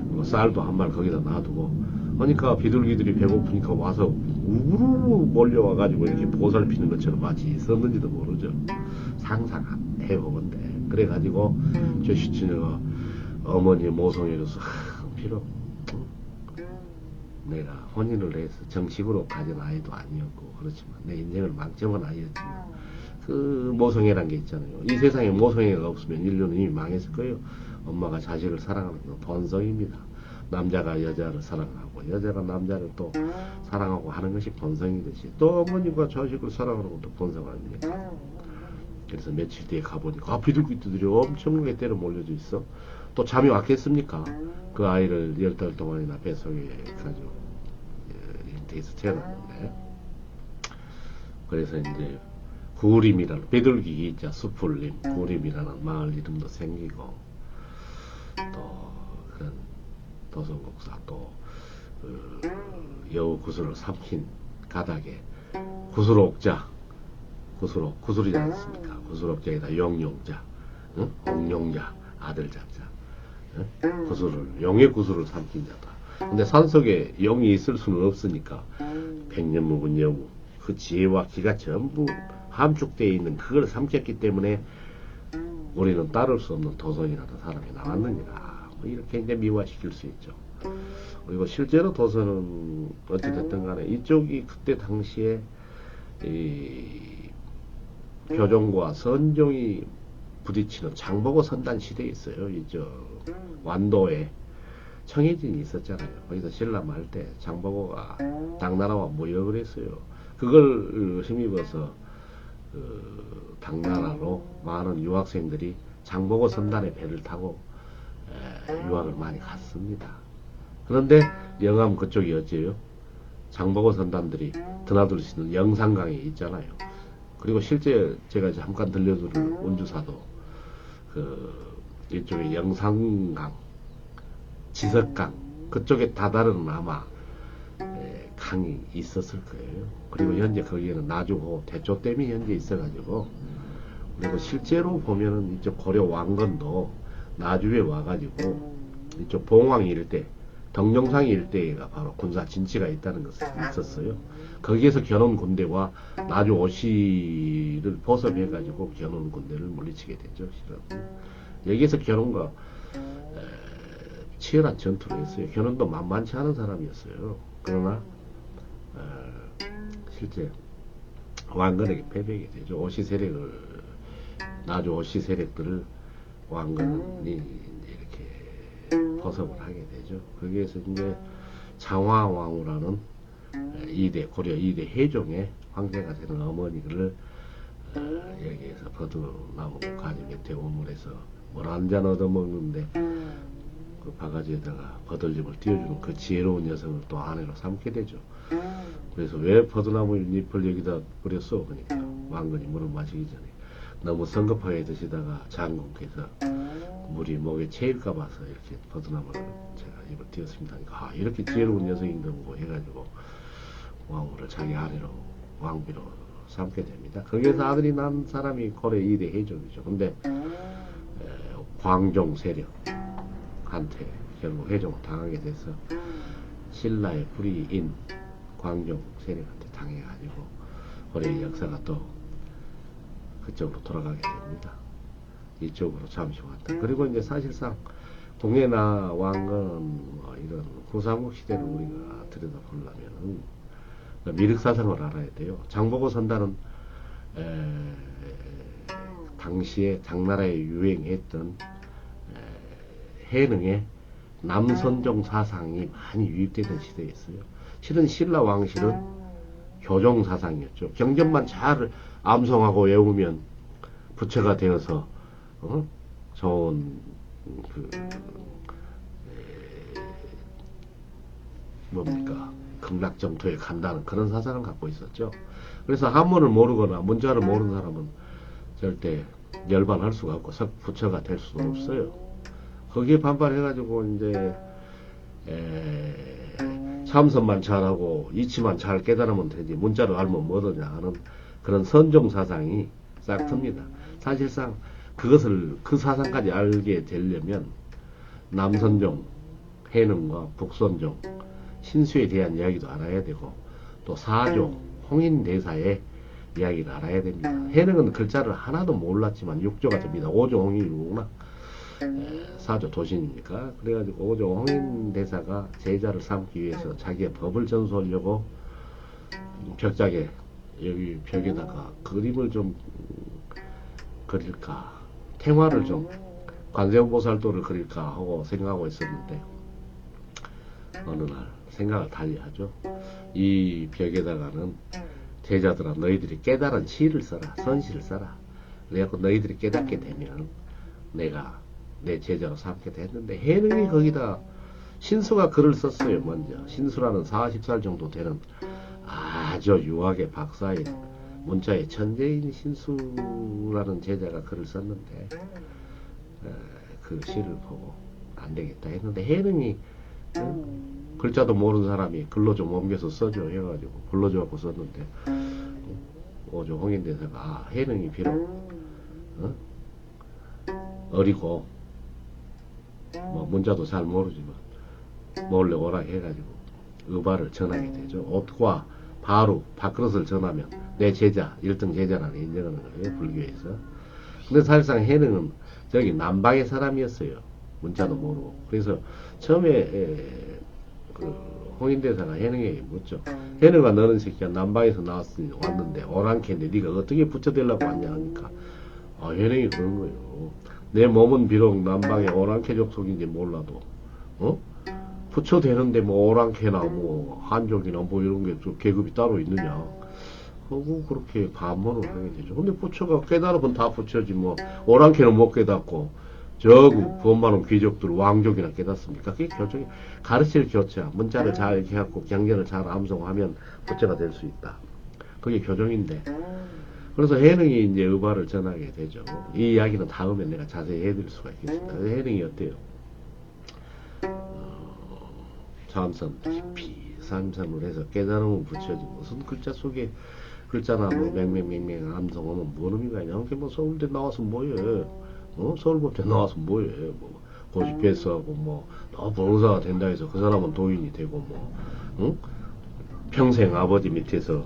뭐 쌀도 한 말 거기다 놔두고, 그러니까 비둘기들이 배고프니까 와서 우르르 몰려와가지고 이렇게 보살피는 것처럼 마치 있었는지도 모르죠. 상상 안 해보건데. 그래가지고 최신처녀가 어머니 모성애로서 비록 내가 혼인을 해서 정식으로 가진 아이도 아니었고 그렇지만 내 인생을 망쳐본 아이였지만, 그 모성애란 게 있잖아요. 이 세상에 모성애가 없으면 인류는 이미 망했을 거예요. 엄마가 자식을 사랑하는 건 본성입니다. 남자가 여자를 사랑하고 여자가 남자를 또 사랑하고 하는 것이 본성이듯이, 또 어머니가 자식을 사랑하는 것도 본성 아닙니까? 그래서 며칠 뒤에 가보니까 비둘기들이 엄청나게 때려 몰려져 있어. 또 잠이 왔겠습니까? 그 아이를 10달 동안이나 뱃속에 가지고 인테에서 태어났는데, 그래서 이제 구림이라는, 비둘기 있자 수풀림, 구림이라는 마을 이름도 생기고, 또 그런 도성국사, 또 여우 구슬을 삼킨 가닥에 구슬옥자, 구슬이지 않습니까? 구슬옥자에다 용용자, 응? 옥용자, 아들 잡자, 응? 용의 구슬을 삼킨 자다. 근데 산속에 용이 있을 수는 없으니까 백년 묵은 여우, 그 지혜와 기가 전부 함축되어 있는 그걸 삼켰기 때문에 우리는 따를 수 없는 도선이라는 사람이 나왔느니라. 뭐 이렇게 이제 미화시킬 수 있죠. 그리고 실제로 도선은 어찌됐든 간에 이쪽이 그때 당시에 이 교종과 선종이 부딪히는 장보고 선단 시대에 있어요. 이저 완도에 청해진이 있었잖아요. 거기서 신라말 때 장보고가 당나라와 무역을 했어요. 그걸 힘입어서 당나라로 많은 유학생들이 장보고 선단의 배를 타고 유학을 많이 갔습니다. 그런데 영암 그쪽이 어째요? 장보고 선단들이 드나들 수 있는 영산강이 있잖아요. 그리고 실제 제가 잠깐 들려드린 운주사도 그 이쪽에 영산강, 지석강 그쪽에 다다른 아마 강이 있었을 거예요. 그리고 현재 거기에는 나주호 대초댐이 현재 있어가지고, 그리고 실제로 보면은 이쪽 고려 왕건도 나주에 와가지고 이쪽 봉황 일대, 덕령상 일대가 바로 군사 진지가 있다는 것을 있었어요. 거기에서 견온 군대와 나주 오시를 포섭해가지고 견온 군대를 물리치게 되죠. 실은 여기에서 견온과 치열한 전투를 했어요. 견온도 만만치 않은 사람이었어요. 그러나 실제 왕건에게 패배하게 되죠. 오시 세력을, 나주 오시 세력들을 왕건이 이렇게 포섭을 하게 되죠. 거기에서 이제 장화왕후라는 고려 2대 해종의 황제가 되는 어머니를 여기에서 버드나무 가지 밑에 우물에서 물 한 잔 얻어먹는데 그 바가지에다가 버들잎을 띄워주는 그 지혜로운 여성을 또 아내로 삼게 되죠. 그래서 왜 버드나무 잎을 여기다 뿌렸어? 그러니까 왕건이 물을 마시기 전에 너무 성급하게 드시다가 장군께서 물이 목에 채일까 봐서 이렇게 버드나무를 제가 입을 띄웠습니다. 그러니까 아, 이렇게 지혜로운 여성인가 보고 해가지고 왕후를 자기 아내로 왕비로 삼게 됩니다. 거기에서 아들이 난 사람이 고려 2대 해종이죠. 근데 광종 세력한테 결국 해종을 당하게 돼서 신라의 불의인 광종 세력한테 당해가지고 고려의 역사가 또 그쪽으로 돌아가게 됩니다. 이쪽으로 잠시 왔다. 그리고 이제 사실상 동해나 왕건 이런 후삼국 시대를 우리가 들여다보려면 미륵사상을 알아야 돼요. 장보고 선단은 당시에 당나라에 유행했던 해능의 남선종 사상이 많이 유입되던 시대였어요. 실은 신라 왕실은 교종 사상이었죠. 경전만 잘 암송하고 외우면 부처가 되어서 좋은 뭡니까 극락정토에 간다는 그런 사상을 갖고 있었죠. 그래서 한문을 모르거나 문자를 모르는 사람은 절대 열반할 수가 없고 부처가 될 수도 없어요. 거기에 반발해가지고 이제 참선만 잘하고 이치만 잘 깨달으면 되지 문자를 알면 뭐더냐 하는 그런 선종 사상이 싹 틉니다. 사실상 그것을 그 사상까지 알게 되려면 남선종, 해능과 북선종, 신수에 대한 이야기도 알아야 되고 또 사조, 홍인대사의 이야기를 알아야 됩니다. 해능은 글자를 하나도 몰랐지만 6조가 됩니다. 5조 홍인이구나. 4조 도신입니까? 그래가지고 5조 홍인대사가 제자를 삼기 위해서 자기의 법을 전수하려고 벽작에 여기 벽에다가 그림을 좀 그릴까, 태화를 좀 관세음보살도를 그릴까 하고 생각하고 있었는데 어느 날 생각을 달리하죠. 이 벽에다가는 제자들아 너희들이 깨달은 시를 써라, 선시를 써라. 그래갖고 너희들이 깨닫게 되면 내가 내 제자로 삼게 됐는데 해능이 거기다 신수가 글을 썼어요. 먼저 신수라는 40살 정도 되는 아주 유학의 박사인 문자의 천재인 신수라는 제자가 글을 썼는데 그 시를 보고 안 되겠다 했는데 해능이 글자도 모르는 사람이 글로 좀 옮겨서 써줘 해가지고 불러줘갖고 썼는데 오조 홍인대사가 아 해능이 비록 어리고 뭐 문자도 잘 모르지만 몰래 오라 해가지고 의발을 전하게 되죠. 옷과 바로 밥그릇을 전하면 내 제자 1등 제자라는 인정하는 거예요. 불교에서. 근데 사실상 해능은 저기 남방의 사람이었어요. 문자도 모르고. 그래서 처음에 그 홍인대사가 해능에게 묻죠. 해능아 너는 새끼야 남방에서 나왔으니 왔는데 오랑캐인데 네가 어떻게 부처되려고 왔냐 하니까 아 해능이 그런 거예요. 내 몸은 비록 남방의 오랑캐족 속인지 몰라도 부처 되는데 뭐 오랑캐나 뭐 한족이나 뭐 이런 게 좀 계급이 따로 있느냐 하고 그렇게 반문을 하게 되죠. 근데 부처가 깨달으면 다 부처지 뭐 오랑캐는 못 깨닫고 저국 부엄마는 귀족들 왕족이나 깨닫습니까? 그게 교정이 가르칠 교자 문자를 잘 이렇게 해갖고 경전을 잘 암송하면 부처가 될 수 있다. 그게 교정인데 그래서 해능이 이제 의발을 전하게 되죠. 이 이야기는 다음에 내가 자세히 해드릴 수가 있겠습니다. 해능이 어때요? 참선 깊이 삼선을 해서 깨달음을 붙여지 무슨 글자 속에 글자나 뭐 맹맹맹맹 암송하면 뭔 의미가 있냐? 뭐 서울대 나와서 뭐해? 서울법대 나와서 뭐해? 뭐 고시 패스하고 뭐너 변호사가 된다 해서 그 사람은 도인이 되고 뭐 응? 평생 아버지 밑에서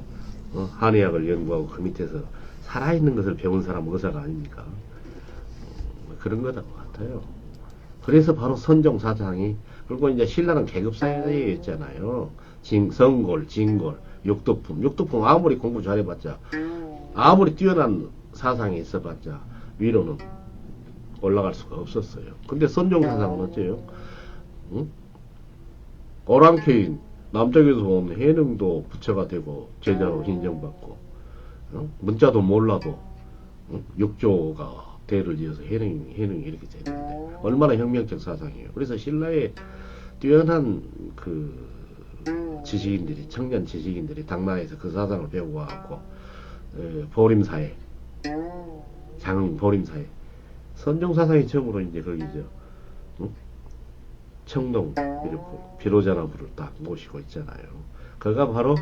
한의학을 연구하고 그 밑에서 살아있는 것을 배운 사람 의사가 아닙니까? 그런 거다 같아요. 그래서 바로 선종사상이 그리고 이제 신라는 계급사회였잖아요. 성골, 진골, 육도품 아무리 공부 잘해봤자 아무리 뛰어난 사상이 있어봤자 위로는 올라갈 수가 없었어요. 근데 선종사상은 어째요? 응? 오랑캐인 남쪽에서 온 해능도 부처가 되고 제자로 인정받고 문자도 몰라도 육조가 대를 이어서 해능이 이렇게 되는데 얼마나 혁명적 사상이에요. 그래서 신라의 뛰어난 그 지식인들이 청년 지식인들이 당나라에서 그 사상을 배우고 와갖고 보림사회 장 보림사회 선종사상이 처음으로 이제 거기죠. 청동 비로자나무를 딱 모시고 있잖아요. 그가 바로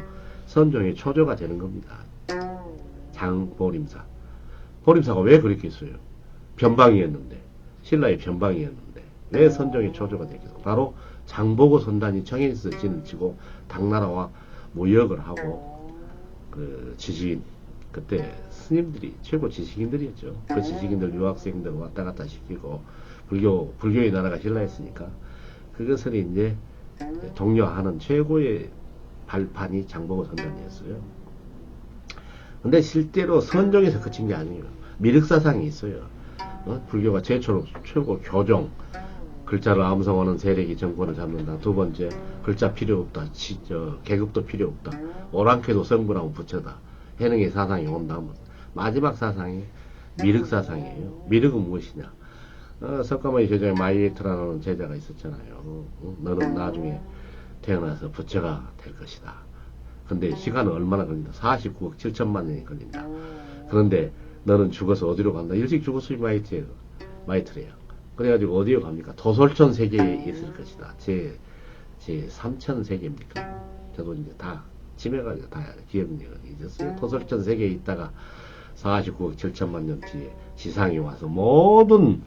선종의 초조가 되는 겁니다. 장보림사. 보림사가 왜 그렇게 했어요? 변방이었는데 신라의 변방이었는데 왜 선종의 초조가 됐겠어? 바로 장보고 선단이 청해에서 진을 치고 당나라와 무역을 하고 그 지식인 그때 스님들이 최고 지식인들이었죠. 그 지식인들 유학생들 왔다 갔다 시키고 불교의 나라가 신라였으니까 그것을 이제 독려하는 최고의 발판이 장보고 선단이었어요. 근데 실제로 선종에서 그친 게 아니에요. 미륵사상이 있어요. 불교가 최초 최고 교정 글자를 암송하는 세력이 정권을 잡는다. 두 번째 글자 필요 없다. 계급도 필요 없다. 오랑캐도 성불하면 부처다. 해능의 사상이 온다면 마지막 사상이 미륵사상이에요. 미륵은 무엇이냐? 석가모니 제자의 마이에트라는 제자가 있었잖아요. 너는 나중에 태어나서 부처가 될 것이다. 근데 시간은 얼마나 걸린다? 49억 7천만 년이 걸린다. 그런데 너는 죽어서 어디로 간다? 일찍 죽었으니 마이트래요. 그래가지고 어디로 갑니까? 도솔천 세계에 있을 것이다. 제 3천 세계입니까? 저도 이제 다 지매가지고 다 기억력을 잊었어요. 도솔천 세계에 있다가 49억 7천만 년 뒤에 지상에 와서 모든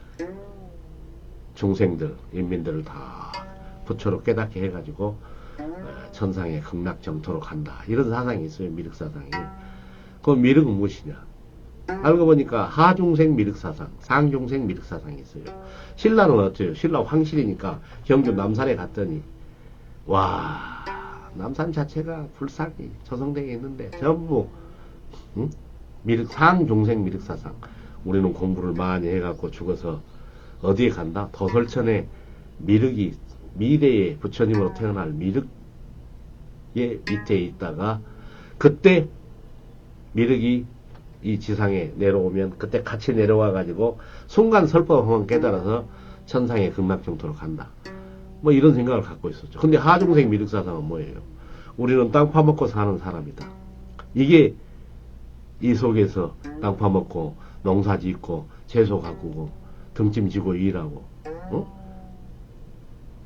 중생들, 인민들을 다 부처로 깨닫게 해가지고 천상의 극락정토로 간다. 이런 사상이 있어요. 미륵사상이. 그 미륵은 무엇이냐? 알고 보니까 하중생 미륵사상, 상중생 미륵사상이 있어요. 신라는 어때요? 신라 황실이니까 경주 남산에 갔더니 와 남산 자체가 불상이 조성되어 있는데 전부 상중생 미륵사상. 우리는 공부를 많이 해갖고 죽어서 어디에 간다? 도솔천에 미륵이 미래의 부처님으로 태어날 미륵의 밑에 있다가 그때 미륵이 이 지상에 내려오면 그때 같이 내려와 가지고 순간 설법하면 깨달아서 천상의 극락정토로 간다. 뭐 이런 생각을 갖고 있었죠. 근데 하중생 미륵사상은 뭐예요? 우리는 땅 파먹고 사는 사람이다. 이게 이 속에서 땅 파먹고 농사 짓고 채소 가꾸고 등짐 지고 일하고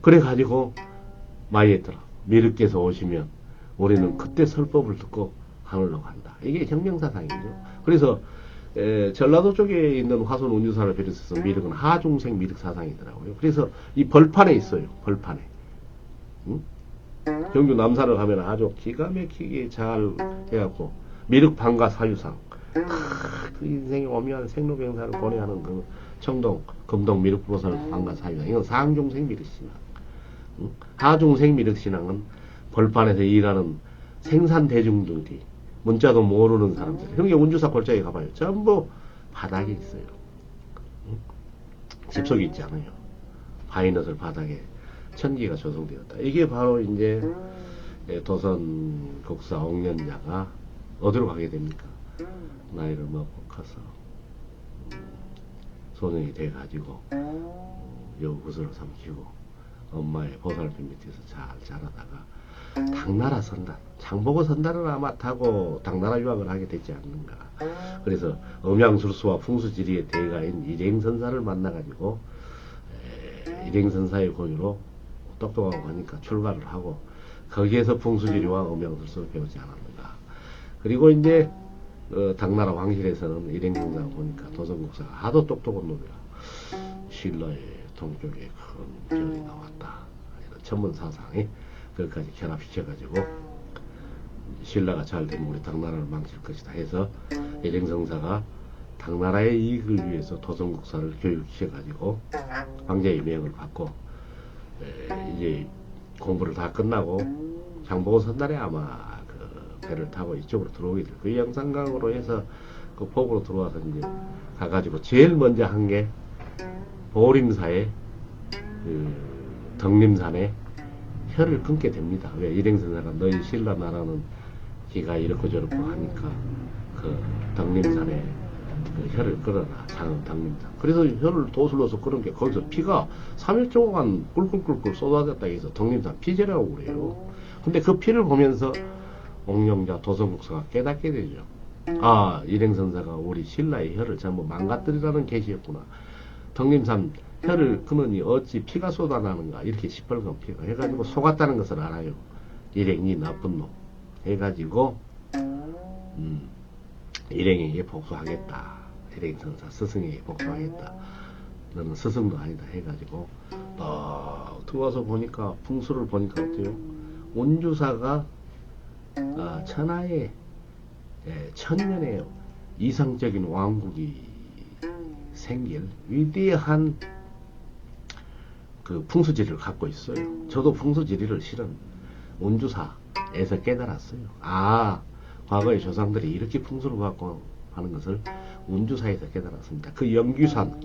그래 가지고 마이에트라 미륵께서 오시면 우리는 그때 설법을 듣고 하늘로 간다. 이게 혁명사상이죠. 그래서 전라도 쪽에 있는 화손 운주사를 비롯해서 미륵은 하중생 미륵사상이더라고요. 그래서 이 벌판에 있어요. 벌판에. 경주 남산을 가면 아주 기가 막히게 잘 해갖고 미륵방가 사유상 그 인생의 오묘한 생로병사를 고려하는 그 청동 금동 미륵보살 방가 사유상 이건 상중생 미륵신앙. 하중생 미륵신앙은 벌판에서 일하는 생산대중들이 문자도 모르는 사람들. 형님 운주사 골짜기 가봐요. 전부 바닥에 있어요. 집속에 있지 않아요. 바위넛을 바닥에 천기가 조성되었다. 이게 바로 이제 도선 국사 옥년자가 어디로 가게 됩니까? 나이를 먹고 커서 소년이 돼가지고 여우구슬을 삼키고 엄마의 보살핌 밑에서 잘 자라다가 당나라 선단, 장보고 선단을 아마 타고 당나라 유학을 하게 되지 않는가. 그래서 음양술수와 풍수지리의 대가인 일행선사를 만나가지고 일행선사의 권유로 똑똑하고 하니까 출가를 하고 거기에서 풍수지리와 음양술수를 배우지 않았는가. 그리고 이제 당나라 왕실에서는 일행선사가 보니까 도성국사가 하도 똑똑한 놈이라 신라의 동쪽에 큰 별이 나왔다. 이런 천문사상이 그것까지 결합시켜가지고 신라가 잘 되면 우리 당나라를 망칠 것이다 해서 일행성사가 당나라의 이익을 위해서 도성국사를 교육시켜가지고 황제의 명을 받고 이제 공부를 다 끝나고 장보고 선날에 아마 그 배를 타고 이쪽으로 들어오게 될 거예요. 영산강으로 해서 그 폭으로 들어와서 이제 가가지고 제일 먼저 한 게 보림사의 그 덕림산에 혀를 끊게 됩니다. 왜? 일행선사가 너희 신라 나라는 기가 이렇고 저렇고 하니까 그 덕림산에 그 혀를 끌어라. 장은 덕림산. 그래서 혀를 도슬러서 끌은 게 거기서 피가 3일 동안 꿀꿀꿀꿀 쏟아졌다 해서 덕림산 피제라고 그래요. 근데 그 피를 보면서 옥룡자 도성국사가 깨닫게 되죠. 아, 일행선사가 우리 신라의 혀를 전부 망가뜨리라는 계시였구나. 덕림산 혀를 끊으니 어찌 피가 쏟아나는가. 이렇게 시뻘건 피가 해가지고 속았다는 것을 알아요. 일행이 나쁜 놈 해가지고 일행에게 복수하겠다. 일행선사 스승에게 복수하겠다. 너는 스승도 아니다 해가지고 들어와서 보니까 풍수를 보니까 어때요? 온주사가 천하의 천년의 이상적인 왕국이 생길 위대한 그 풍수지리를 갖고 있어요. 저도 풍수지리를 실은 운주사에서 깨달았어요. 아, 과거의 조상들이 이렇게 풍수를 갖고 하는 것을 운주사에서 깨달았습니다. 그 영규산,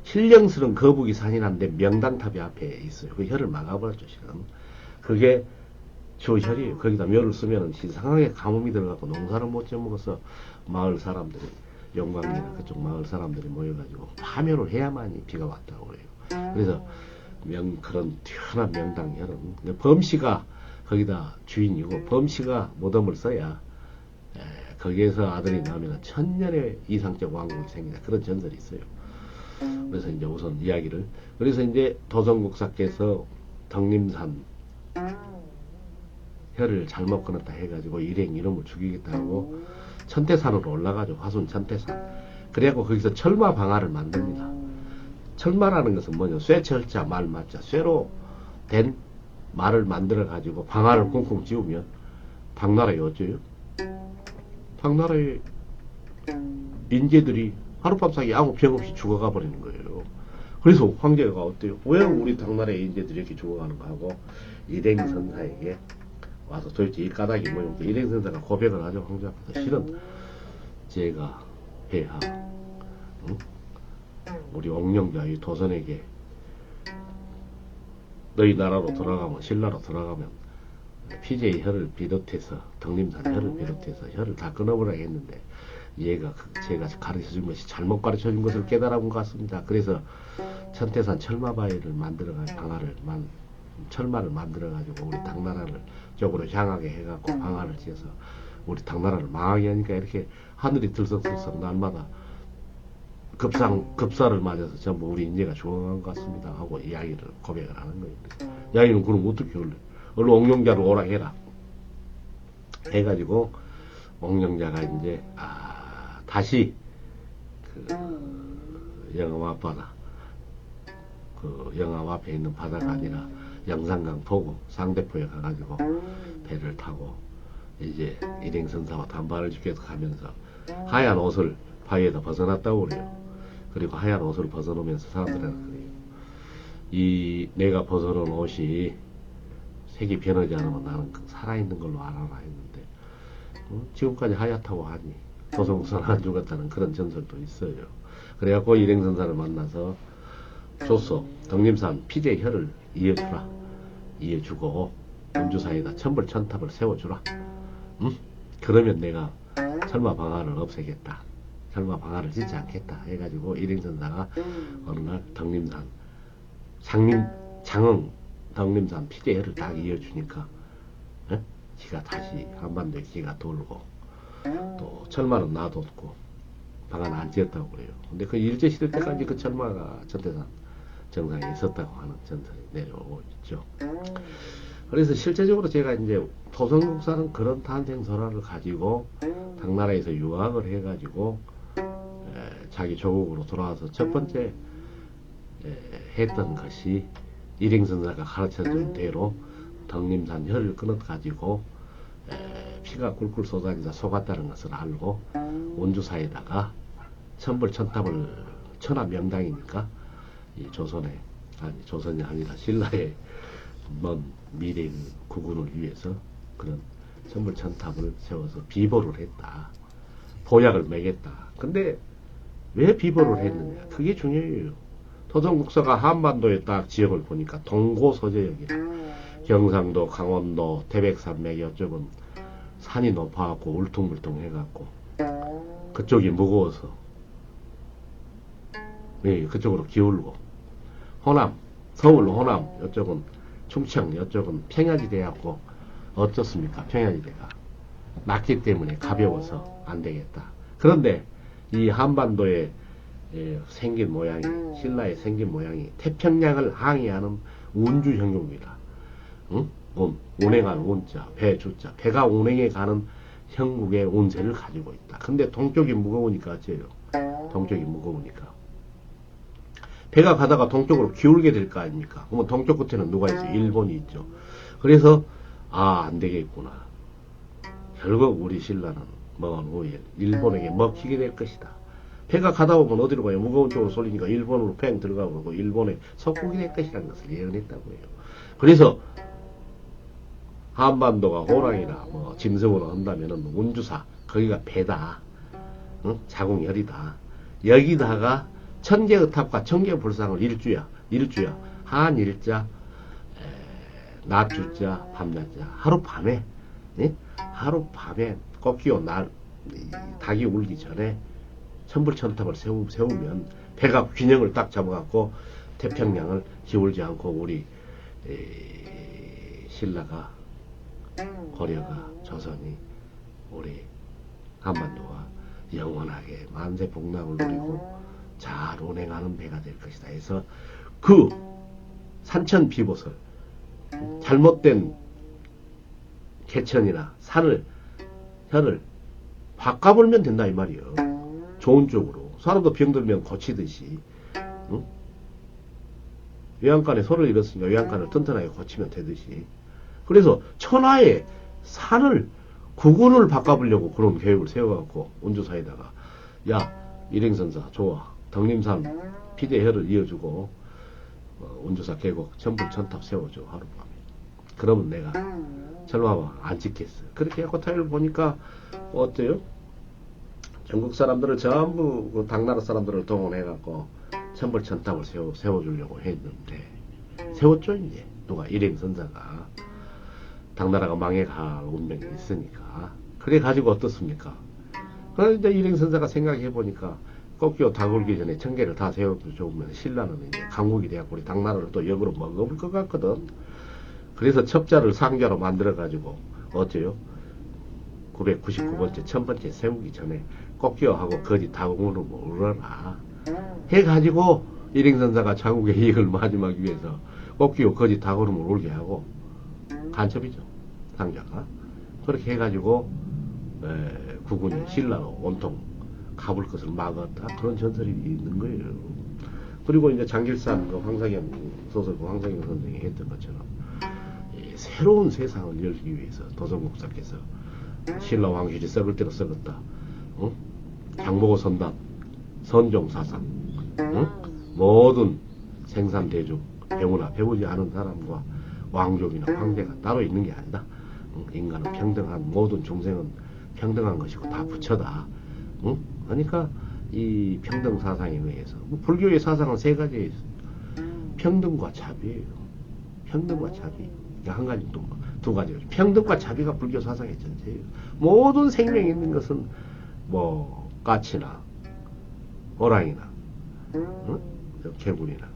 신령스러운 거북이 산이란데 명당탑이 앞에 있어요. 그 혀를 막아버렸죠, 실은. 그게 조혈이에요. 거기다 묘를 쓰면 이상하게 가뭄이 들어가고 농사를 못 지어먹어서 마을 사람들이, 영광리나 그쪽 마을 사람들이 모여가지고 파묘를 해야만이 비가 왔다고 그래요. 그래서 그런 뛰어난 명당혈은 범씨가 거기다 주인이고 범씨가 모덤을 써야 거기에서 아들이 나오면 천년의 이상적 왕국이 생기다. 그런 전설이 있어요. 그래서 이제 우선 이야기를, 그래서 이제 도성국사께서 덕림산 혀를 잘못 끊었다 해가지고 일행 이놈을 죽이겠다 하고 천태산으로 올라가죠. 화순 천태산. 그래갖고 거기서 철마 방아를 만듭니다. 철마라는 것은 뭐냐? 쇠철자 말맞자 쇠로 된 말을 만들어 가지고 방아를 꽁꽁 찌우면 당나라에 어째요? 당나라의 인재들이 하룻밤 사이에 아무 병 없이 죽어가 버리는 거예요. 그래서 황제가 어때요? 왜 우리 당나라의 인재들이 이렇게 죽어가는가 하고 일행선사에게 와서 도대체 이 까닭이 뭐예요? 일행선사가 고백을 하죠. 황제 앞에서. 실은 제가 폐하 우리 옥룡자 이 도선에게 너희 나라로 돌아가면, 신라로 돌아가면 피제의 혀를 비롯해서 덕림산 혀를 비롯해서 혀를 다 끊어버려야 했는데 얘가 제가 가르쳐준 것이 잘못 가르쳐준 것을 깨달은 것 같습니다. 그래서 천태산 철마바위를 만들어가지고 철마를 만들어가지고 우리 당나라를 쪽으로 향하게 해갖고 방아를 찧어서 우리 당나라를 망하게 하니까 이렇게 하늘이 들썩들썩 날마다 급사를 맞아서 전부 우리 인재가 죽어간 것 같습니다 하고 이야기를 고백을 하는 거예요. 야이는 그럼 어떻게 할래? 얼른 옥룡자를 오라 해라 해가지고 옥룡자가 이제 다시 그 영암 앞바다, 그 영암 앞에 있는 바다가 아니라 영산강 포구 상대포에 가가지고 배를 타고 이제 일행선사와 단발을 지켜서 가면서 하얀 옷을 바위에다 벗어났다고 그래요. 그리고 하얀 옷을 벗어놓으면서 사람들한테 그래요. 이 내가 벗어놓은 옷이 색이 변하지 않으면 나는 살아있는 걸로 알아라 했는데 지금까지 하얗다고 하니 도성국사는 안 죽었다는 그런 전설도 있어요. 그래갖고 일행선사를 만나서 줬어. 덕림산 피제 혀를 이어주라. 이어주고 운주사에다 천불천탑을 세워주라. 그러면 내가 철마 방아를 없애겠다. 설마 방아를 짓지 않겠다 해가지고 일행선사가 어느 날 덕림산 장흥 덕림산 피대회를 딱 이어주니까 지가 다시 한반도에 기가 돌고 또 철마는 놔뒀고 방안 안 지었다고 그래요. 근데 그 일제시대 때까지 그 철마가 전태산 정상에 있었다고 하는 전설이 내려오고 있죠. 그래서 실제적으로 제가 이제 토성국사는 그런 탄생설화를 가지고 당나라에서 유학을 해가지고 자기 조국으로 돌아와서 첫 번째 했던 것이 일행선사가 가르쳐준 대로 덕림산 혀를 끊어가지고 피가 꿀꿀 쏟아지다 속았다는 것을 알고 원주사에다가 천불천탑을 천하 명당이니까 이 조선이 아니라 신라의 먼 미래 국군을 위해서 그런 천불천탑을 세워서 비보를 했다. 보약을 매겼다. 근데 왜 비보를 했느냐? 그게 중요해요. 토성국사가 한반도에 딱 지역을 보니까 동고서저역이라 경상도, 강원도, 태백산맥 이쪽은 산이 높아갖고 울퉁불퉁 해갖고 그쪽이 무거워서 그쪽으로 기울고 호남, 서울, 호남 이쪽은 충청 이쪽은 평야지대 갖고 어떻습니까? 평야지대가 낮기 때문에 가벼워서 안 되겠다. 그런데 이 한반도에 생긴 모양이 신라의 생긴 모양이 태평양을 항해하는 운주 형국이다. 응? 운행하는 운자, 배 주자, 배가 운행해 가는 형국의 운세를 가지고 있다. 근데 동쪽이 무거우니까 어째요? 동쪽이 무거우니까 배가 가다가 동쪽으로 기울게 될 거 아닙니까? 그러면 동쪽 끝에는 누가 있어요? 일본이 있죠. 그래서 안 되겠구나. 결국 우리 신라는 먼 후에 일본에게 먹히게 될 것이다. 배가 가다 보면 어디로 가요? 무거운 쪽으로 쏠리니까 일본으로 팽 들어가고 그러고 일본에 속국이 될 것이라는 것을 예언했다고 해요. 그래서 한반도가 호랑이나 짐승으로 한다면은 운주사 거기가 배다. 응? 자궁열이다. 여기다가 천계의탑과 천계불상을 일주야 한일자 낮주자 밤낮자 하룻밤에 하룻밤에 꽃기오 닭이 울기 전에 천불천탑을 세우면 배가 균형을 딱 잡아갖고 태평양을 기울지 않고 우리 신라가 고려가 조선이 우리 한반도가 영원하게 만세복락을 누리고 잘 운행하는 배가 될 것이다 해서 그 산천비보설 잘못된 개천이나 혀를 바꿔불면 된다 이 말이요. 좋은 쪽으로 사람도 병들면 고치듯이 응? 외양간에 소를 잃었으니까 외양간을 튼튼하게 고치면 되듯이 그래서 천하의 산을 국운을 바꿔보려고 그런 계획을 세워갖고 운주사에다가 야 일행선사 좋아 덕림산 피대혀를 이어주고 운주사 계곡 천불천탑 세워줘 하룻밤에 그러면 내가 절마와 안 짓겠어. 그렇게 해갖고 타일을 보니까 어때요? 전국 사람들을 전부 그 당나라 사람들을 동원해갖고 천불천탑을 세워주려고 했는데 세웠죠 이제 누가 일행선사가 당나라가 망해갈 운명이 있으니까 그래 가지고 어떻습니까? 그런데 일행선사가 생각해보니까 꽃기오 닭울기 전에 천계를 다 세워주면 신라는 이제 강국이 돼갖고 우리 당나라를 또 역으로 먹어볼 것 같거든. 그래서 첩자를 상자로 만들어가지고 어째요? 999번째 1000번째 세우기 전에 꽃기오하고 거지 닭울을 물어라 해가지고 일행선사가 자국의 이익을 마지막 위해서 꽃기오 거지 닭울을 울게 하고 간첩이죠 상자가 그렇게 해가지고 국군이 신라로 온통 가볼 것을 막았다 그런 전설이 있는 거예요. 그리고 이제 장길산 그 황상현 소설 그 황상현 선생이 했던 것처럼 새로운 세상을 열기 위해서 도성국사께서 신라 왕실이 썩을 대로 썩었다. 응? 장보고 선답 선종사상 응? 모든 생산대중 배우나 배우지 않은 사람과 왕족이나 황제가 따로 있는 게 아니다. 응? 인간은 평등한 모든 중생은 평등한 것이고 다 부처다. 응? 그러니까 이 평등 사상에 의해서 불교의 사상은 세 가지에 있어요. 평등과 자비예요. 평등과 자비. 한 가지 두 가지죠. 평등과 자비가 불교 사상의 전체예요. 모든 생명이 있는 것은 뭐 까치나 호랑이나 응? 개구리나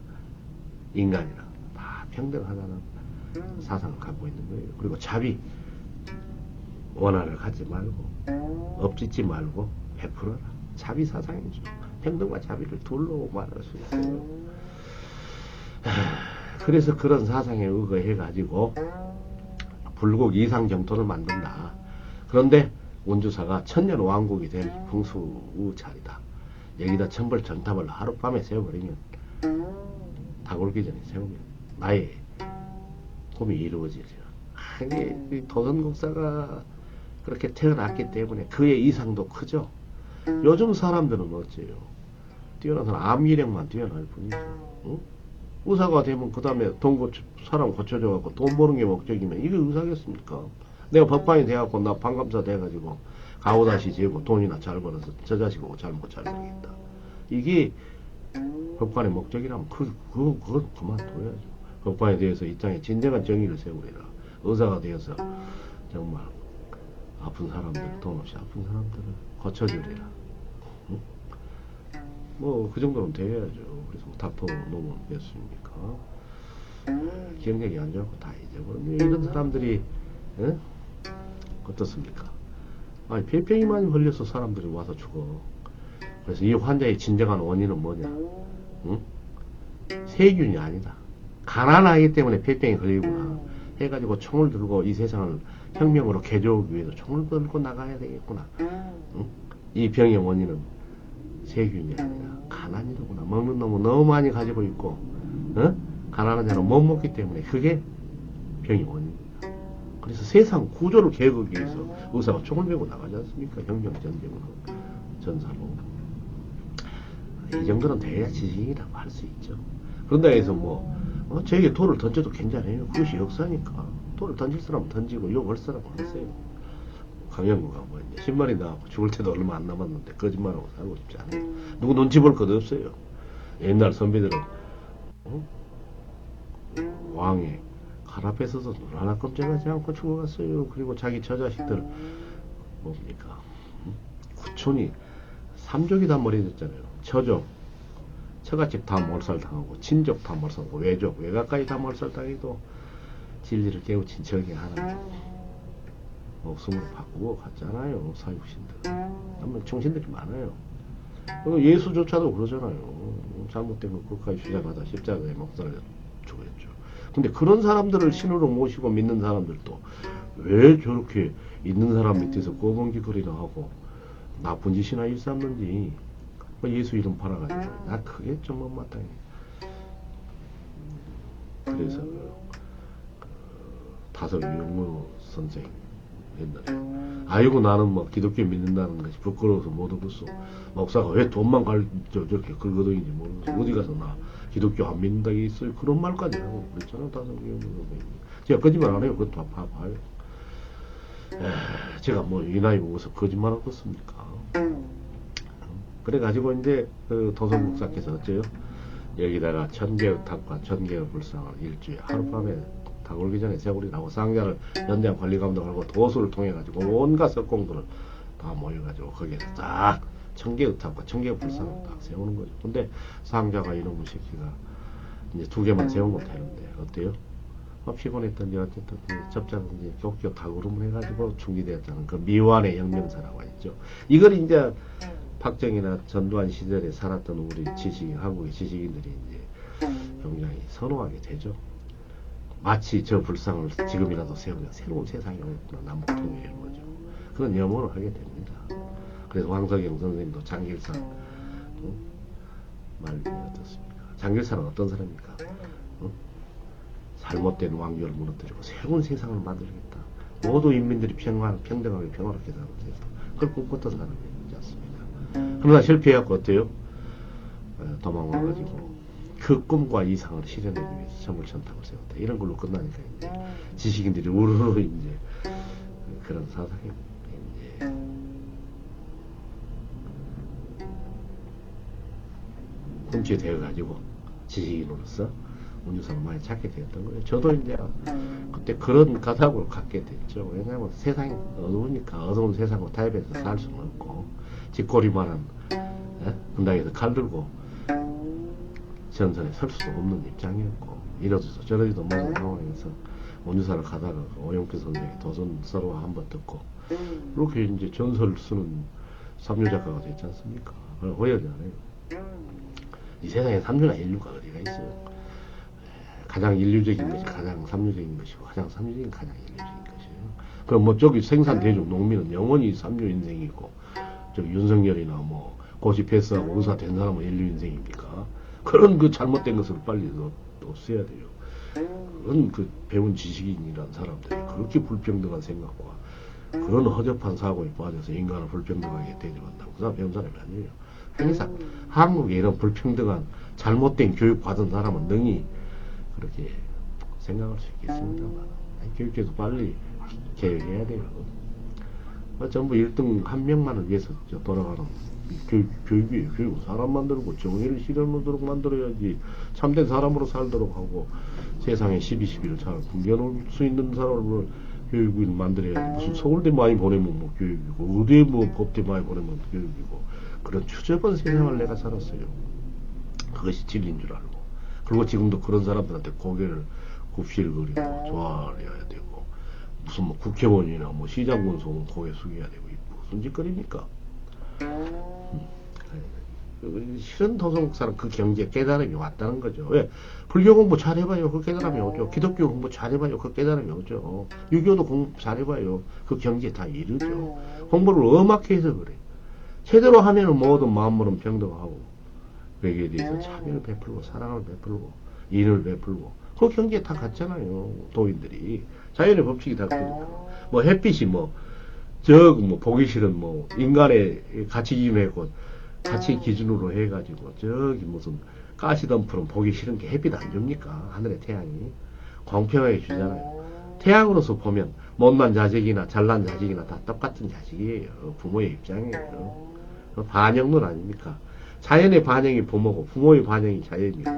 인간이나 다 평등하다는 사상을 갖고 있는 거예요. 그리고 자비, 원한을 갖지 말고 엎짓지 말고 베풀어라. 자비 사상이죠. 평등과 자비를 둘로 말할 수 있어요. 그래서 그런 사상에 의거해 가지고 불국 이상정토를 만든다. 그런데 원주사가 천년왕국이 될 풍수우찰이다. 여기다 천벌 전탑을 하룻밤에 세워버리면 다 굴기 전에 세우면 나의 꿈이 이루어지죠. 이게 도선국사가 그렇게 태어났기 때문에 그의 이상도 크죠. 요즘 사람들은 어째요? 뛰어난 사람 암기력만 뛰어날 뿐이죠. 응? 의사가 되면 그 다음에 사람 고쳐줘갖고 돈 버는 게 목적이면 이게 의사겠습니까? 내가 법관이 돼갖고 나 판검사 돼가지고 가오다시 재고 돈이나 잘 벌어서 저 자식하고 잘못 잘 살겠다. 이게 법관의 목적이라면 그건 그만둬야죠. 법관에 대해서 입장에 진정한 정의를 세우리라. 의사가 되어서 정말 아픈 사람들, 돈 없이 아픈 사람들을 고쳐주리라. 응? 뭐 그 정도는 돼야죠. 그래서 닥터 노무는 됐습니까? 기억력이 안 좋고 다 잊어버렸네. 이런 사람들이 응? 어떻습니까? 아니 폐병이만 걸려서 사람들이 와서 죽어. 그래서 이 환자의 진정한 원인은 뭐냐? 응? 세균이 아니다. 가난하기 때문에 폐병이 걸리구나 해가지고 총을 들고 이 세상을 혁명으로 개조하기 위해서 총을 들고 나가야 되겠구나. 응? 이 병의 원인은 세균이 아니라 가난이로구나. 먹는 놈은 너무 많이 가지고 있고 가난한 자는 못 먹기 때문에 그게 병의 원인입니다. 그래서 세상 구조를 개혁하기 위해서 의사가 총을 메고 나가지 않습니까? 혁명 전쟁으로 전사로. 이 정도는 돼야 지식이라고 할 수 있죠. 그런다 해서 저에게 돌을 던져도 괜찮아요. 그것이 역사니까. 돌을 던질 사람은 던지고 욕할 사람은 하세요. 강영구가 이제 10만이 나왔고 죽을 때도 얼마 안 남았는데 거짓말하고 살고 싶지 않아요. 누구 눈치 볼 것 없어요. 옛날 선비들은 왕의 칼 앞에 서서 눈 하나 깜짝하지 않고 죽어갔어요. 그리고 자기 처자식들 뭡니까? 구촌이 3족이 다 머리졌잖아요. 처족, 처갓집 다 몰살당하고 친족 다 몰살당하고 외족, 외가까지 다 몰살당해도 진리를 깨우친 정의 하나님 목숨으로 바꾸고 갔잖아요. 사육신들. 아마 정신들이 많아요. 예수조차도 그러잖아요. 잘못된 거 끝까지 주장하다 십자가에 목살을 죽었죠. 근데 그런 사람들을 신으로 모시고 믿는 사람들도 왜 저렇게 있는 사람 밑에서 꼬봉기거리나 하고 나쁜 짓이나 일삼는지 예수 이름 팔아가지고 나 그게 좀 못마땅해. 그래서 다섯 유영무 선생 옛날에 아이고 나는 기독교 믿는다는 것이 부끄러워서 못 오겠어. 목사가 왜 돈만 저렇게 긁어덩인지 모르겠어. 어디 가서 나 기독교 안 믿는다 있어요. 그런 말까지 하고 그랬잖아. 다섯 유영무 선생님. 제가 거짓말 안 해요. 그것도 봐요. 제가 이 나이 먹어서 거짓말 하겠습니까? 그래가지고 이제 도선국사께서 어째요? 여기다가 천개의탑과 천개의 불상을 일주에 하룻밤에 다 굴기 전에 세우리라고 상자를 연장 관리감독하고 도수를 통해 가지고 온갖 석공들을 다 모여가지고 거기에서 딱 천개의 탑과 천개의 불상을 딱 세우는 거죠. 근데 상자가 이놈의 새끼가 이제 2개만 세우면 되는데 어때요? 피곤했던지 어쨌든 접자든지 격격 다구름을 해가지고 충기되었다는 그 미완의 혁명사라고 했죠. 이걸 이제 박정희나 전두환 시절에 살았던 우리 한국의 지식인들이 이제 굉장히 선호하게 되죠. 마치 저 불상을 지금이라도 세우면 새로운 세상이 오겠구나. 남북통일을 거죠. 그런 염원을 하게 됩니다. 그래서 황석영 선생님도 장길산 말이 어떻습니까? 장길산은 어떤 사람입니까? 잘못된 왕조를 무너뜨리고 새로운 세상을 만들겠다. 모두 인민들이 평등하게 평화롭게 사는 세상. 그걸 꿈꿨던 사람이지 않습니까? 그러나 실패해갖고 어때요? 도망와가지고 그 꿈과 이상을 실현하기 위해서 천불천탑을 세웠다. 이런 걸로 끝나니까 이제 지식인들이 우르르 이제 그런 사상이 이제 훔치되어가지고 지식인으로서 원주사를 많이 찾게 되었던 거예요. 저도 이제 그때 그런 가닥을 갖게 됐죠. 왜냐하면 세상이 어두우니까 어두운 세상으로 타협해서 살 수는 없고 뒷골이만한 분당에서 칼 들고 전선에 설 수도 없는 입장이었고, 이러지도 저러지도 못하는 상황에서 원주사를 가다가 오영표 선생의 도전 서로가 한번 듣고, 그렇게 이제 전설을 쓰는 삼류 작가가 됐지 않습니까? 후회하잖아요. 이 세상에 삼류나 인류가 어디가 있어요? 가장 인류적인 것이 가장 삼류적인 것이고, 가장 삼류적인 가장 인류적인 것이에요. 그럼 뭐 저기 생산 대중 농민은 영원히 삼류 인생이고, 저기 윤석열이나 뭐 고시 패스하고 의사 된 사람은 인류 인생입니까? 그런 그 잘못된 것을 빨리 또 써야 돼요. 그런 그 배운 지식인이란 사람들이 그렇게 불평등한 생각과 그런 허접한 사고에 빠져서 인간을 불평등하게 대접한다고 그 사람 배운 사람이 아니에요. 항상 한국에 이런 불평등한 잘못된 교육 받은 사람은 능히 그렇게 생각할 수 있겠습니다만, 교육제도 빨리 개혁해야 돼요. 전부 1등 한 명만을 위해서 돌아가는 교육이에요. 교육은 사람 만들고 정의를 실현하도록 만들어야지, 참된 사람으로 살도록 하고 세상에 12를 잘 구겨놓을 수 있는 사람을 교육을 만들어야지. 무슨 서울대 많이 보내면 뭐 교육이고, 어디 뭐 법대 많이 보내면 교육이고, 그런 추접한 세상을 내가 살았어요. 그것이 진리인 줄 알고. 그리고 지금도 그런 사람들한테 고개를 굽실거리고 좋아해야 되고, 무슨 뭐 국회의원이나 뭐 시장 군수는 고개 숙여야 되고, 무슨 짓거리입니까? 실은 도성국사는 그 경지에 깨달음이 왔다는 거죠. 왜? 불교 공부 잘해봐요. 그 깨달음이 오죠. 기독교 공부 잘해봐요. 그 깨달음이 오죠. 유교도 공부 잘해봐요. 그 경지에 다 이르죠. 공부를 엄하게 해서 그래. 제대로 하면은 모든 마음으로는 평등하고, 여기에 대해서 차별을 베풀고, 사랑을 베풀고, 인을 베풀고, 그 경지에 다 갔잖아요. 도인들이. 자연의 법칙이 다 그러니까. 뭐 햇빛이 뭐 보기 싫은 뭐 인간의 가치 기준했고, 가치 기준으로 해가지고 저기 무슨 가시덤불은 보기 싫은 게 햇빛 안 줍니까? 하늘의 태양이 공평하게 주잖아요. 태양으로서 보면 못난 자식이나 잘난 자식이나 다 똑같은 자식이에요. 부모의 입장이에요. 반영론 아닙니까? 자연의 반영이 부모고, 부모의 반영이 자연이고,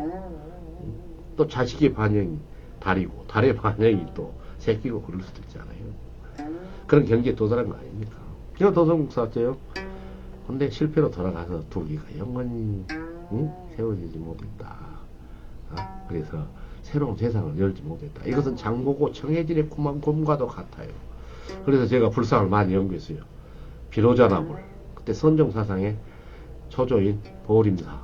또 자식의 반영이 달이고, 달의 반영이 또 새끼고, 그럴 수도 있잖아요. 그런 경지에 도달한 거 아닙니까? 제가 도성국사였어요. 근데 실패로 돌아가서 두기가 영원히 세워지지 못했다. 그래서 새로운 세상을 열지 못했다. 이것은 장보고 청해진의 곰과도 같아요. 그래서 제가 불상을 많이 연구했어요. 비로자나물, 그때 선종사상의 초조인 보림사,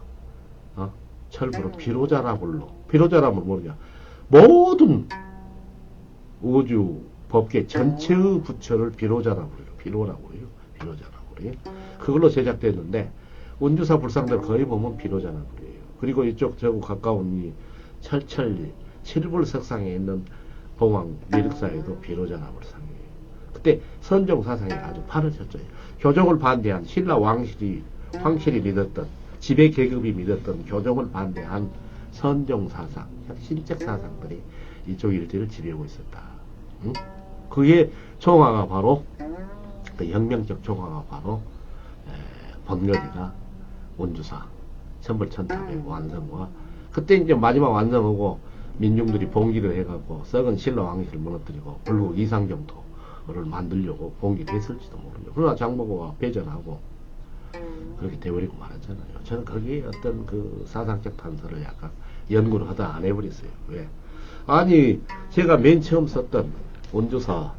철부로 비로자나물로, 비로자나물 모르냐? 모든 우주 법계 전체의 부처를 비로자나물이요. 비로라고요. 비로자나물이. 그걸로 제작됐는데, 운주사 불상들 거의 보면 비로자나물이에요. 그리고 이쪽 저고 가까운 이 철철리, 칠불석상에 있는 봉황 미륵사에도 비로자나물상이에요. 그때 선종사상이 아주 팔을 쳤죠. 교종을 반대한 신라 황실이 믿었던, 지배계급이 믿었던 교종을 반대한 선종사상, 신적 사상들이 이쪽 일대를 지배하고 있었다. 그게 종화가 바로, 그 혁명적 종화가 바로 번거리가 운주사 천불천탑의 완성과, 그때 이제 마지막 완성하고 민중들이 봉기를 해갖고 썩은 신라 왕실을 무너뜨리고 불국 이상정토를 만들려고 봉기됐을지도 모르죠. 그러나 장보고가 배전하고 그렇게 돼버리고 말았잖아요. 저는 거기에 어떤 그 사상적 단서를 약간 연구를 하다 안 해버렸어요. 왜? 아니, 제가 맨 처음 썼던 운주사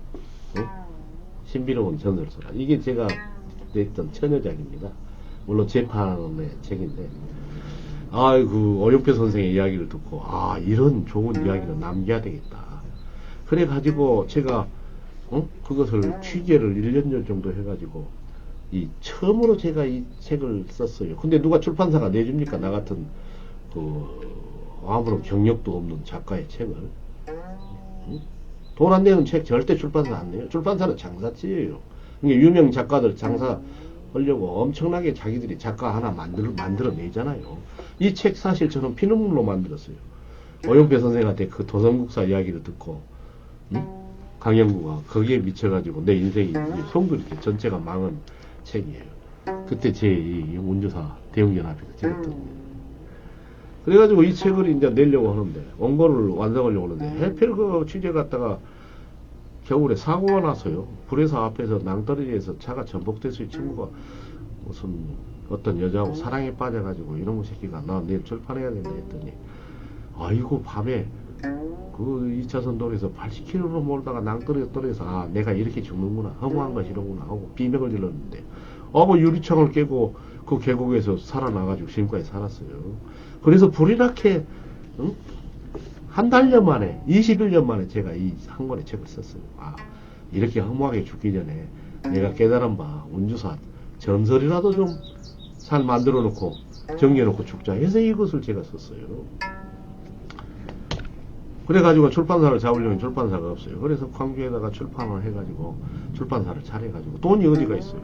신비로운 전설소라, 이게 제가 냈던 처녀작입니다. 물론 재판의 책인데, 그 오영표 선생의 이야기를 듣고, 이런 좋은 이야기는 남겨야 되겠다. 그래가지고 제가 그것을 취재를 1년 전 정도 해가지고 처음으로 제가 이 책을 썼어요. 근데 누가 출판사가 내줍니까? 나 같은 아무런 경력도 없는 작가의 책을. 돈 안 내는 책 절대 출판사 안 내요. 출판사는 장사치예요. 그러니까 유명 작가들 장사하려고 엄청나게 자기들이 작가 하나 만들어내잖아요. 이 책 사실 저는 피눈물로 만들었어요. 오영표 선생한테 그 도성국사 이야기를 듣고, 강영구가 거기에 미쳐가지고 내 인생이 송도 이렇게 전체가 망한 책이에요. 그때 제 운주사 대웅연합에서 찍었던. 그래가지고 이 책을 이제 내려고 하는데, 원고를 완성하려고 하는데, 해필 그 취재 갔다가 겨울에 사고가 났어요. 불에서 앞에서 낭떠러지에서 차가 전복됐어요. 친구가 무슨 어떤 여자하고 사랑에 빠져가지고 이놈의 새끼가 나 내일 출판해야 된다 했더니 아이고 밤에 그 2차선 도로에서 80km로 몰다가 낭떠러지 떨어져서 아 내가 이렇게 죽는구나 허무한 것이 이러구나 하고 비명을 질렀는데 뭐 유리창을 깨고 그 계곡에서 살아나가지고 지금까지 살았어요. 그래서 불이 나게 응? 한 달여 만에 21년 만에 제가 이 한 권의 책을 썼어요. 아 이렇게 허무하게 죽기 전에 내가 깨달은 바 운주사 전설이라도 좀 잘 만들어 놓고 정리해 놓고 죽자 해서 이것을 제가 썼어요. 그래가지고 출판사를 잡으려면 출판사가 없어요. 그래서 광주에다가 출판을 해가지고 출판사를 차려가지고 돈이 어디가 있어요.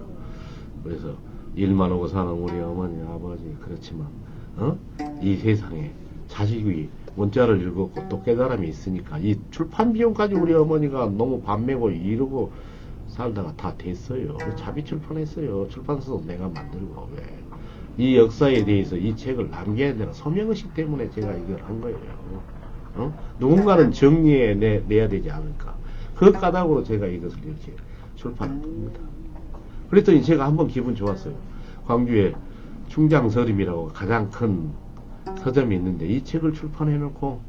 그래서 일만 하고 사는 우리 어머니 아버지 그렇지만 이 세상에 자식이 문자를 읽었고 또 깨달음이 있으니까 이 출판 비용까지 우리 어머니가 너무 반매고 이러고 살다가 다 됐어요. 자비 출판했어요. 출판사도 내가 만들고 왜 이 역사에 대해서 이 책을 남겨야 되는 소명의식 때문에 제가 이걸 한 거예요. 누군가는 정리해 내야 되지 않을까. 그 까닭으로 제가 이것을 이렇게 출판한 겁니다. 그랬더니 제가 한번 기분 좋았어요. 광주에 충장서림이라고 가장 큰 서점이 있는데 이 책을 출판해 놓고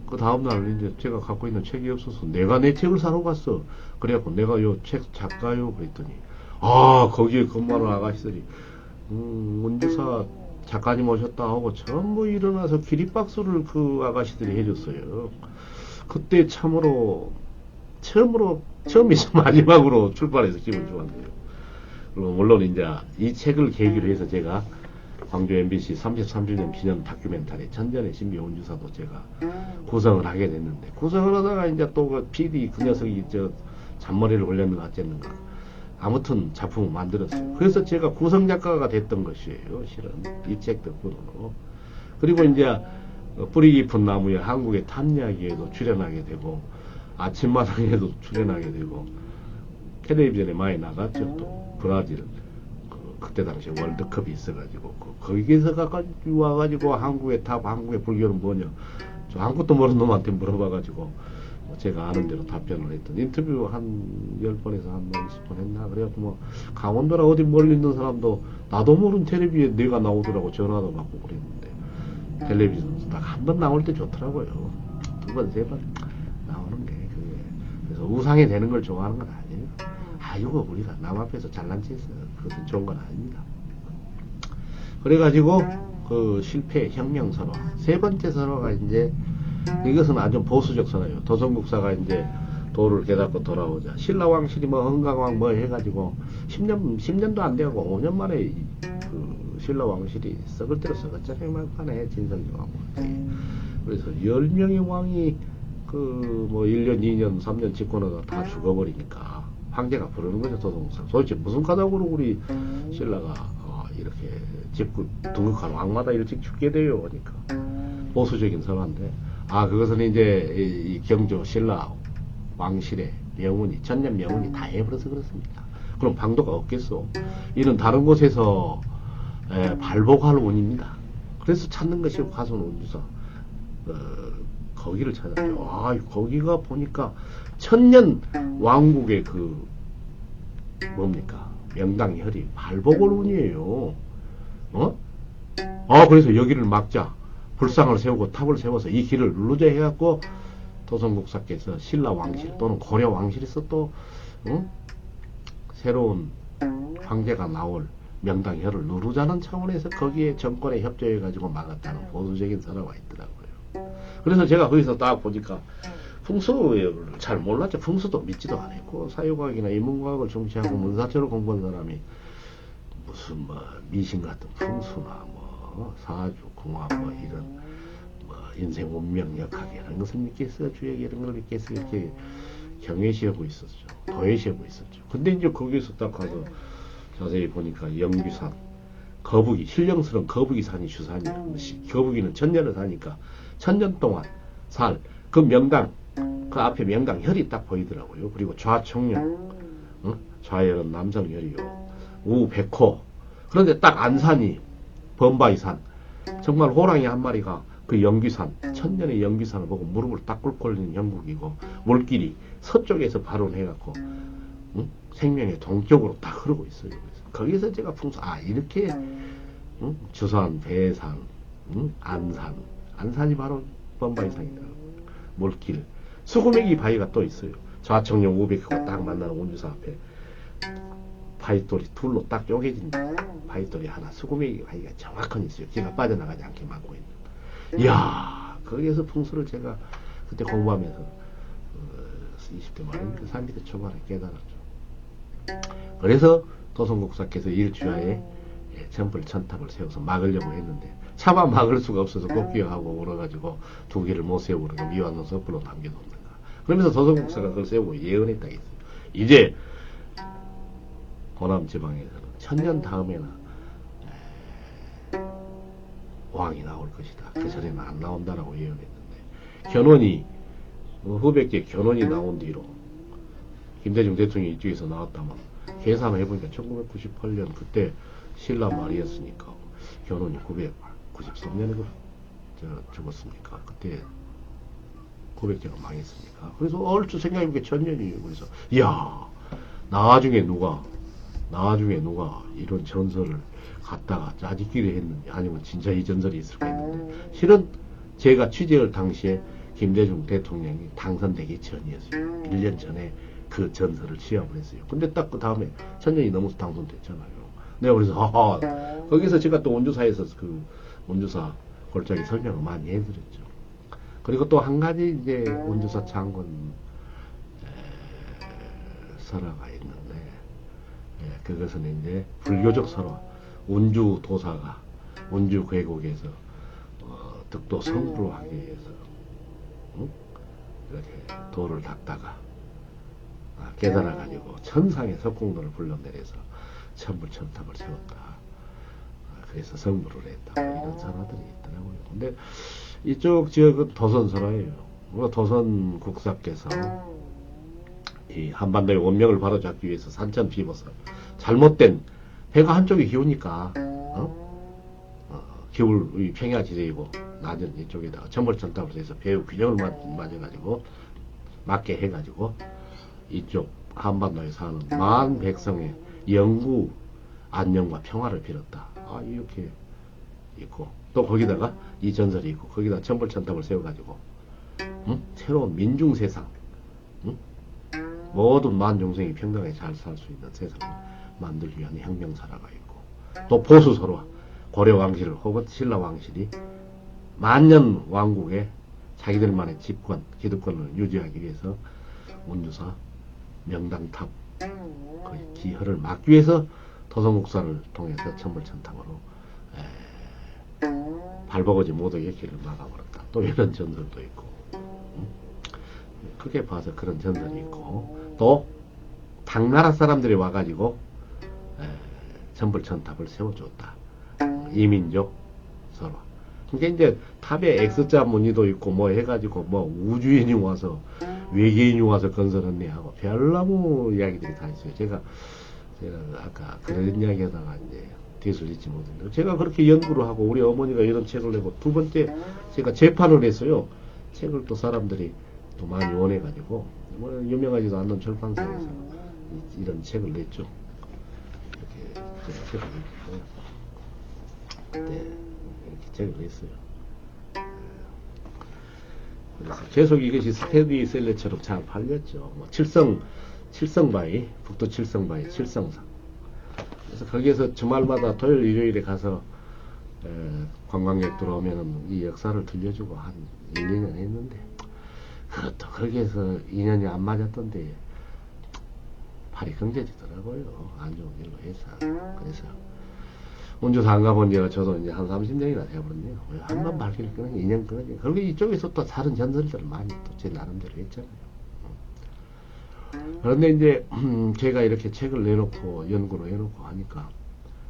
그 다음날 이제 제가 갖고 있는 책이 없어서 내가 내 책을 사러 갔어. 그래갖고 내가 요 책 작가요 그랬더니 아 거기에 근무하는 아가씨들이 운주사 작가님 오셨다 하고 전부 일어나서 기립박수를 그 아가씨들이 해줬어요. 그때 처음이자 마지막으로 출판해서 기분 좋았네요. 그리고 물론 이제 이 책을 계기로 해서 제가 광주 MBC 33주년 기념 다큐멘터리 천전의 신비 운주사도 제가 구성을 하게 됐는데 구성을 하다가 이제 또 그 PD 그 녀석이 저 잔머리를 올렸는가 어쨌는가 아무튼 작품을 만들었어요. 그래서 제가 구성 작가가 됐던 것이에요. 실은 이 책 덕분으로. 그리고 이제 뿌리 깊은 나무의 한국의 탐이야기에도 출연하게 되고 아침마당에도 출연하게 되고 텔레비전에 많이 나갔죠. 또 브라질 그때 당시에 월드컵이 있어가지고 거기에서 가가지고 와가지고 한국의 탑 한국의 불교는 뭐냐 저 아무것도 모르는 놈한테 물어봐가지고 제가 아는 대로 답변을 했던 인터뷰 한 10번에서 한 20번 했나 그래갖고 뭐 강원도나 어디 멀리 있는 사람도 나도 모르는 텔레비에 내가 나오더라고 전화도 받고 그랬는데 텔레비전 딱 한 번 나올 때 좋더라고요. 두 번, 세 번 나오는 게 그게 그래서 우상이 되는 걸 좋아하는 건 아니에요. 아이고 우리가 남 앞에서 잘난 체해서 그것은 좋은 건 아닙니다. 그래가지고 그 실패 혁명 선화 세 번째 선화가 이제 이것은 아주 보수적 선화예요. 도성국사가 이제 도를 깨닫고 돌아오자 신라왕실이 뭐 흥강왕 뭐 해가지고 10년도 안 되고 5년 만에 그 신라왕실이 썩을 대로 썩었잖아요. 막판에 진성정하고 그래서 10명의 왕이 그 뭐 1년 2년 3년 집권하다가 다 죽어버리니까 황제가 부르는 거죠. 도성국사 도대체 무슨 까닭으로 우리 신라가 이렇게 집구 등극한 왕마다 일찍 죽게 돼요. 그러니까 보수적인 선화인데 그것은 이제 이 경조 신라 왕실의 명운이 천년 명운이 다 해버려서 그렇습니다. 그럼 방도가 없겠어. 이는 다른 곳에서 발복할 운입니다. 그래서 찾는 것이 화순 운주사 거기를 찾았죠. 거기가 보니까 천년 왕국의 그 뭡니까 명당혈이 발복을 운이에요. 그래서 여기를 막자 불상을 세우고 탑을 세워서 이 길을 누르자 해갖고 도성국사께서 신라 왕실 또는 고려 왕실에서 또 새로운 황제가 나올 명당혈을 누르자는 차원에서 거기에 정권에 협조해가지고 막았다는 보수적인 설화가 있더라고요. 그래서 제가 거기서 딱 보니까 풍수를 잘 몰랐죠. 풍수도 믿지도 않았고 사유과학이나 인문과학을 중시하고 문사처를 공부한 사람이 무슨 뭐 미신 같은 풍수나 뭐 사주 궁합 뭐 이런 뭐 인생 운명 역학 이런 것을 믿겠어요. 주역 이런 걸 믿겠어요. 이렇게 경외시하고 있었죠. 도외시하고 있었죠. 근데 이제 거기서 딱 가서 자세히 보니까 영귀산 거북이 신령스러운 거북이 산이 주산이에요. 거북이는 천년을 사니까 천년 동안 살 그 명당 그 앞에 명당 혈이 딱 보이더라고요. 그리고 좌청룡 좌열은 남성혈이요. 우백호 그런데 딱 안산이 범바이산 정말 호랑이 한 마리가 그 영귀산 천년의 영귀산을 보고 무릎을 딱 꿇고 올리는 형국이고 물길이 서쪽에서 발원해갖고 생명의 동쪽으로 딱 흐르고 있어요. 그래서 거기서 제가 이렇게 주산, 배산, 안산이 바로 범바이산이다. 몰길, 수구매기 바위가 또 있어요. 좌청룡 500호가 딱 만나는 운주사 앞에 바위돌이 둘로 딱 쪼개진 바위돌이 하나, 수구매기 바위가 정확히 있어요. 기가 빠져나가지 않게 막고 있는. 이야, 거기에서 풍수를 제가 그때 공부하면서 20대 말입니다. 30대 초반에 깨달았죠. 그래서 도성국사께서 일주하에 점불 천탑을 세워서 막으려고 했는데 차마 막을 수가 없어서 곡기하고 울어가지고 두 개를 못 세우고 미완전 섣불로 남겨놓는다. 그러면서 도성국사가 그걸 세우고 예언했다 했어요. 이제 호남 지방에서는 천년 다음에나 왕이 나올 것이다. 그 전에는 안 나온다라고 예언했는데 견훤이 후백계 견훤이 나온 뒤로 김대중 대통령이 이쪽에서 나왔다면 계산을 해보니까 1998년 그때 신라 말이었으니까 견훤이 993년에 죽었으니까 그때 고백제가 망했으니까. 그래서 얼추 생각해보니까 천년이에요. 그래서 이야, 나중에 누가 이런 전설을 갖다가 짜집기를 했는지 아니면 진짜 이 전설이 있을까 했는데 실은 제가 취재할 당시에 김대중 대통령이 당선되기 전이었어요. 1년 전에 그 전설을 시험을 했어요. 근데 딱 그 다음에 천년이 넘어서 당선됐잖아요. 내가 그래서 거기서 제가 또 운주사에서 그 운주사 골짜기 설명을 많이 해드렸죠. 그리고 또 한 가지 이제 운주사 창건 설화가 있는데 그것은 이제 불교적 설화. 운주 도사가 운주 계곡에서 득도 성불을 하기 위해서 이렇게 돌을 닦다가 깨달아 가지고 천상의 석공도를 불러내려서 천불천탑을 세웠다. 그래서 성불을 했다. 이런 설화들이 있더라고요. 근데 이쪽 지역은 도선설화예요. 도선 국사께서 이 한반도의 원명을 바로잡기 위해서 산천 비버서 잘못된 해가 한쪽이 기우니까 겨울 평야지대이고 낮은 이쪽에다가 천벌천탑을 해서 배후 균형을 맞아가지고 맞게 해가지고 이쪽 한반도에 사는 만 백성의 영구 안녕과 평화를 빌었다. 이렇게 있고 또 거기다가 이 전설이 있고 거기다 천벌천탑을 세워가지고 새로운 민중세상 모든 만중생이 평등하게 잘 살 수 있는 세상을 만들기 위한 혁명설화가 있고 또 보수설화 고려왕실 혹은 신라왕실이 만년 왕국에 자기들만의 집권, 기득권을 유지하기 위해서 운주사 명당탑 그 기허를 막기 위해서 도성국사를 통해서 천불천탑으로 발버거지 못하게 길을 막아버렸다. 또 이런 전설도 있고 크게 봐서 그런 전설이 있고 또 당나라 사람들이 와가지고 천불천탑을 세워줬다. 이민족 설화. 그러니까 이제 탑에 X자 무늬도 있고 뭐 해가지고 뭐 우주인이 와서 외계인이 와서 건설했네 하고 별나무 이야기들이 다 있어요. 제가 아까 그런 이야기하다가 이제 뒤를 잊지 못했는데 제가 그렇게 연구를 하고 우리 어머니가 이런 책을 내고 두 번째 제가 재판을 했어요. 책을 또 사람들이 또 많이 원해가지고 뭐 유명하지도 않는 출판사에서 이런 책을 냈죠. 이렇게 제가 책을 냈고 그때 이렇게 책을 냈어요. 그래서 계속 이것이 스테디셀러처럼 잘 팔렸죠. 뭐 칠성바위, 북도 칠성바위, 칠성상. 그래서 거기에서 주말마다 토요일, 일요일에 가서 관광객 들어오면은 이 역사를 들려주고 한 1, 2년 했는데 그것도 거기에서 인연이 안 맞았던데 팔이 경제지더라고요. 안 좋은 일로 해서. 그래서 운주사 안 가본 지가 저도 이제 한 30년이나 돼버렸네요. 한 번 발길 끄는 2년 끄는 그리고 이쪽에서 또 다른 전설들을 많이 또 제 나름대로 했잖아요. 그런데 이제 제가 이렇게 책을 내놓고 연구를 해놓고 하니까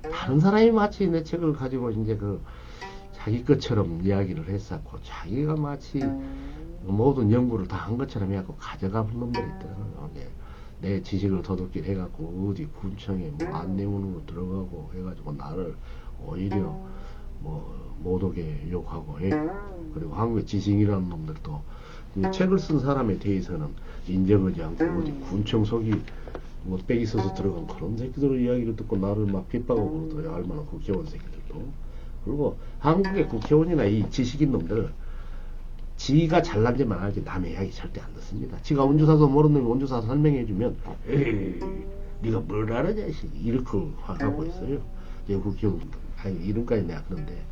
다른 사람이 마치 내 책을 가지고 이제 그 자기 것처럼 이야기를 했었고 자기가 마치 모든 연구를 다 한 것처럼 해갖고 가져가는 놈들이 있더라고요. 내 지식을 도둑질 해갖고 어디 군청에 뭐 안내문으로 들어가고 해가지고 나를 오히려 뭐 못오게 욕하고 그리고 한국의 지식이라는 놈들도 책을 쓴 사람에 대해서는 인정하지 않고 어디 군청 속이 뭐 빽이 서서 들어간 그런 새끼들 이야기를 듣고 나를 막 핍박하고 그러더래요. 얼마나 국회의원 새끼들도. 그리고 한국의 국회의원이나 이 지식인 놈들 지가 잘난 데만 알지 남의 이야기 절대 안 듣습니다. 지가 운주사도 모르는 놈이 운주사 설명해주면 에이 네가 뭘 알아 자식 이렇게 하고 있어요. 이제 국회의원 아니 이름까지 내가 그런데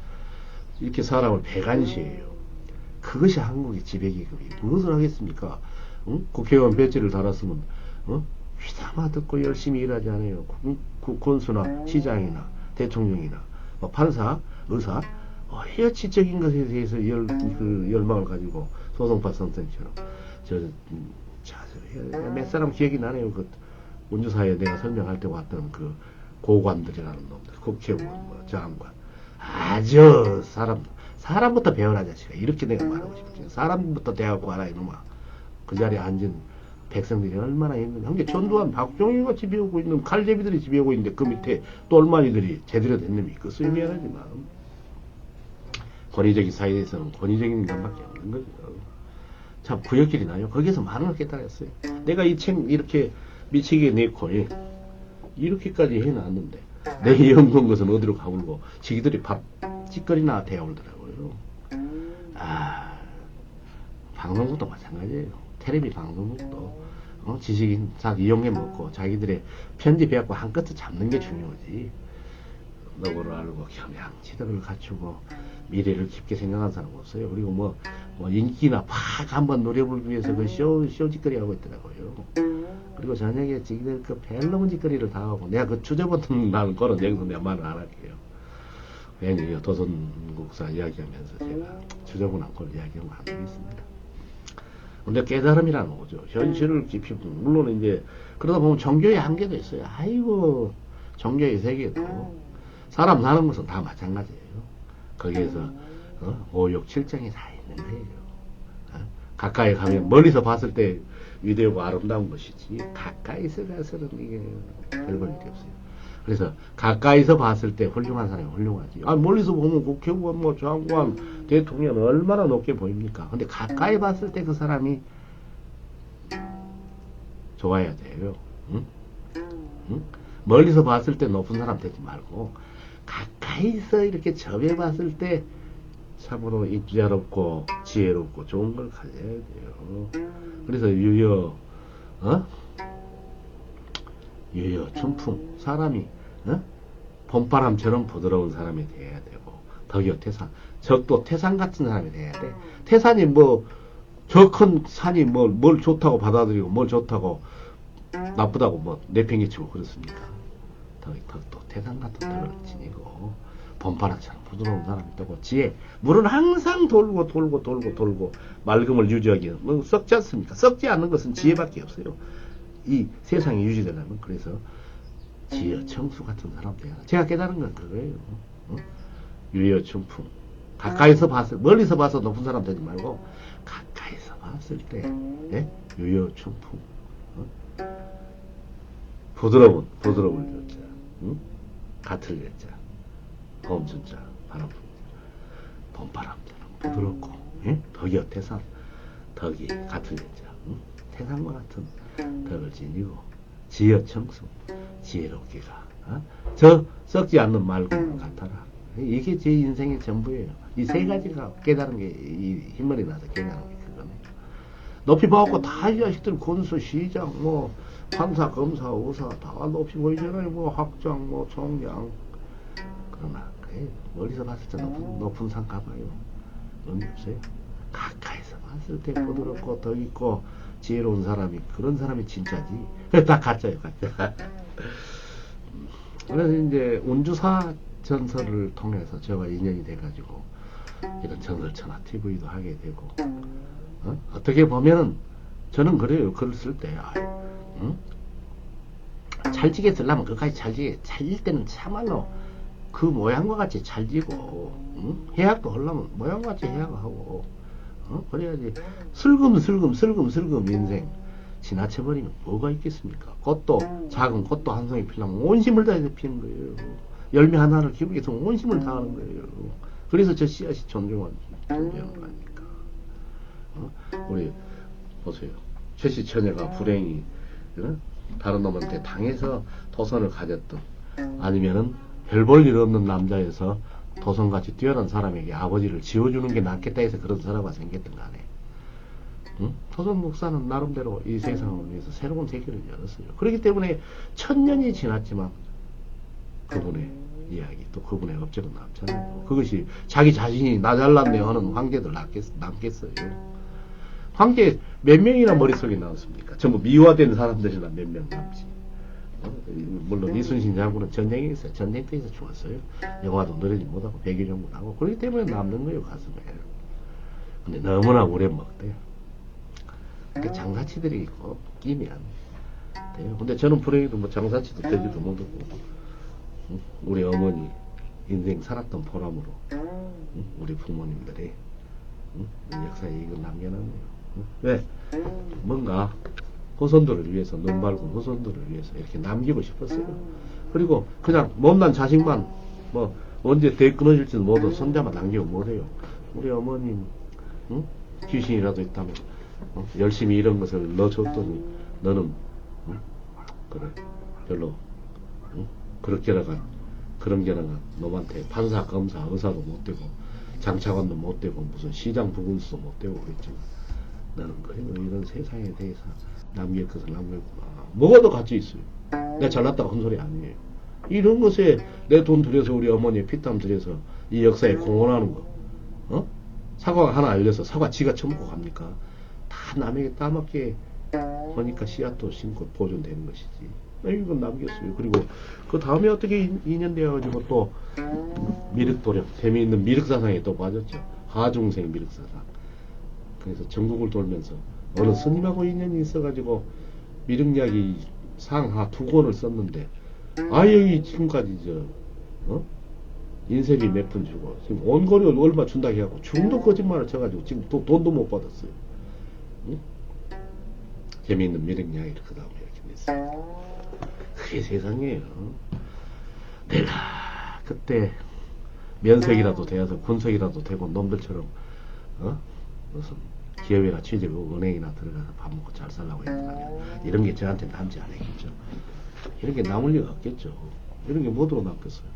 이렇게 사람을 배관시해요. 그것이 한국의 지배계급이 무엇을 하겠습니까? 응? 국회의원 배지를 달았으면 휘담아 듣고 열심히 일하지 않아요. 군수나 시장이나 대통령이나 뭐 판사, 의사 헤어치적인 것에 대해서 열망을 가지고 소송파 선생처럼 몇 사람 기억이 나네요. 그 운주사에 내가 설명할 때 왔던 그 고관들이라는 놈들, 국회의원, 뭐 장관, 아주 사람부터 배워라 자식아. 이렇게 내가 말하고 싶어요. 사람부터 대하고 가라 이놈아. 그 자리에 앉은 백성들이 얼마나 힘든가. 한게 전두환 박정희가 지배하고 있는 칼제비들이 지배하고 있는데 그 밑에 똘마니들이 제대로 된 놈이 있겠어요. 미안하지만 권위적인 사회에서는 권위적인 인간밖에 없는 거죠. 참 구역질이 나요. 거기에서 많은 걸 깨달았어요. 내가 이 책 이렇게 미치게 내고 이렇게까지 해놨는데 내 연구한 것은 어디로 가불고 지기들이 밥 찌꺼리나 대어오더라고요. 방송국도 마찬가지예요. 텔레비 방송국도 지식인 다 이용해 먹고 자기들의 편집해갖고 한 끝을 잡는 게 중요하지. 너고를 알고 겸양지덕을 갖추고 미래를 깊게 생각하는 사람 없어요. 그리고 뭐 인기나 팍 한번 노려보기 위해서 그 쇼짓거리 하고 있더라고요. 그리고 저녁에 지기들 그 벨로문 짓거리를 다 하고 내가 그 주제버튼 나는 거는 여기서 내가 말을 안 할게요. 괜히 도선국사 이야기하면서 제가 주저분한 걸 이야기하면 안 되겠습니다. 근데 깨달음이라는 거죠. 현실을 깊이 물론 이제 그러다 보면 종교의 한계도 있어요. 아이고 종교의 세계도 사람 사는 것은 다 마찬가지예요. 거기에서 오욕 칠정이 다 있는 거예요. 가까이 가면 멀리서 봤을 때 위대하고 아름다운 것이지 가까이서 가서는 이게 별 볼 일이 없어요. 그래서 가까이서 봤을 때 훌륭한 사람이 훌륭하지. 멀리서 보면 국회의원, 뭐 장관, 대통령 얼마나 높게 보입니까? 근데 가까이 봤을 때 그 사람이 좋아야 돼요. 응? 응? 멀리서 봤을 때 높은 사람 되지 말고 가까이서 이렇게 접해 봤을 때 참으로 입지아롭고 지혜롭고 좋은 걸 가져야 돼요. 그래서 유여 춘풍 사람이 봄바람처럼 부드러운 사람이 돼야 되고 덕여 태산 적도 태산 같은 사람이 돼야 돼. 태산이 뭐 저 큰 산이 뭘 좋다고 받아들이고 뭘 좋다고 나쁘다고 뭐 내팽개치고 그렇습니까? 덕도 태산 같은 덕을 지니고 봄바람처럼 부드러운 사람이 되고 지혜 물은 항상 돌고 맑음을 유지하기 뭐 썩지 않습니까? 썩지 않는 것은 지혜밖에 없어요. 이 세상이 유지되려면. 그래서 지혜 청수 같은 사람 돼야 제가 깨달은 건 그거예요. 유여 춘풍 가까이서 봤을 멀리서 봐서 높은 사람 되지 말고 가까이서 봤을 때 유여 춘풍 부드러울 여자 같을 여자 봄춘자 바람 봄바람처럼 부드럽고 덕여 태산 덕이 같은 여자 태산과 같은 덕을 지니고 지혜 청수 지혜롭게 가 저 썩지 않는 맑음을 같아라. 이게 제 인생의 전부예요. 이 세 가지가 깨달은 게 이 흰머리 나서 깨달은 게 그거네요. 높이 봐갖고 다 이 자식들 군수 시장 뭐 판사 검사 의사 다 높이 보이잖아요. 뭐 학장 뭐 총장. 그러나 멀리서 봤을 때 높은 산 가봐요. 의미 없어요. 가까이서 봤을 때 부드럽고 덕 있고 지혜로운 사람이 그런 사람이 진짜지. 다 가짜예요, 가짜. 그래서 이제 운주사 전설을 통해서 제가 인연이 돼가지고 이런 전설천하 TV도 하게 되고 어떻게 보면은 저는 그래요. 글을 쓸 때 찰지게 쓰려면 끝까지 찰지게 찰릴 때는 참말로 그 모양과 같이 찰지고 해학도 하려면 모양과 같이 해학하고 그래야지 슬금 인생 지나쳐버리면 뭐가 있겠습니까? 꽃도 작은 꽃도 한 송이 피려면 온 힘을 다해서 피는 거예요. 열매 하나를 기르기 위해서 온 힘을 다하는 거예요. 그래서 저 씨앗이 존중하는 거 아닙니까? 우리 보세요. 최씨 처녀가 불행히 다른 놈한테 당해서 도선을 가졌던, 아니면은 별 볼 일 없는 남자에서 도선같이 뛰어난 사람에게 아버지를 지어주는 게 낫겠다 해서 그런 사람가 생겼던 거 아니에요. 응? 도선 목사는 나름대로 이 세상을 위해서 새로운 세계를 열었어요. 그렇기 때문에 1000년이 지났지만 그분의 이야기, 또 그분의 업적은 남잖아요. 그것이 자기 자신이 나 잘났네 하는 황제들 남겠어요. 황제 몇 명이나 머릿속에 나왔습니까? 전부 미화된 사람들이나 몇 명 남지. 물론 이순신 장군은 전쟁에 있어요. 전쟁터에서 죽었어요. 영화도 누리지 못하고 백의종군 하고. 그렇기 때문에 남는 거예요, 가슴에. 근데 너무나 오래 먹대요. 그러니까 장사치들이 끼면 돼요. 근데 저는 불행히도 뭐 장사치도 되지도 못하고, 우리 어머니 인생 살았던 보람으로 우리 부모님들이 역사에 이걸 남겨놨네요. 왜? 뭔가 후손들을 위해서, 눈 밝은 후손들을 위해서 이렇게 남기고 싶었어요. 그리고 그냥 못난 자식만 뭐 언제 대 끊어질지도 모르고 손자만 남기고 못해요. 우리 어머님 귀신이라도 있다면 열심히 이런 것을 넣어줬더니 너는 그래 별로 그렇게 나간 그런 게 나간 놈한테 판사, 검사, 의사도 못 되고 장차관도 못 되고 무슨 시장 부군수도 못 되고 그랬지만 너는 그래도 이런 세상에 대해서 남길 것을 남겼구나. 뭐가 더 가치 있어요? 내가 잘났다고 한 소리 아니에요. 이런 것에 내 돈 들여서 우리 어머니의 피땀 들여서 이 역사에 공헌하는 거, 사과가 하나 알려서 사과 지가 처먹고 갑니까? 다 남에게 따먹게 하니까 씨앗도 심고 보존되는 것이지. 이건 남겼어요. 그리고 그 다음에 어떻게 인연되어가지고 또 미륵도령, 재미있는 미륵사상에 또 빠졌죠. 하중생 미륵사상. 그래서 전국을 돌면서 어느 스님하고 인연이 있어가지고 미륵약이 상하 2권을 썼는데, 여기 지금까지 인쇄비 몇 푼 주고 지금 원고료 얼마 준다 해갖고 중도 거짓말을 쳐가지고 지금 돈도 못 받았어요. 응? 재미있는 미륵약이 그 다음에 이렇게 냈어요. 그게 세상이에요. 내가 그때 면석이라도 되어서 군석이라도 되고 놈들처럼 무슨 기업이나 취직하고 은행이나 들어가서 밥 먹고 잘 살라고 했더라면 이런 게 저한테 남지 않았겠죠. 이런 게 남을 리가 없겠죠. 이런 게 뭐로 남겠어요?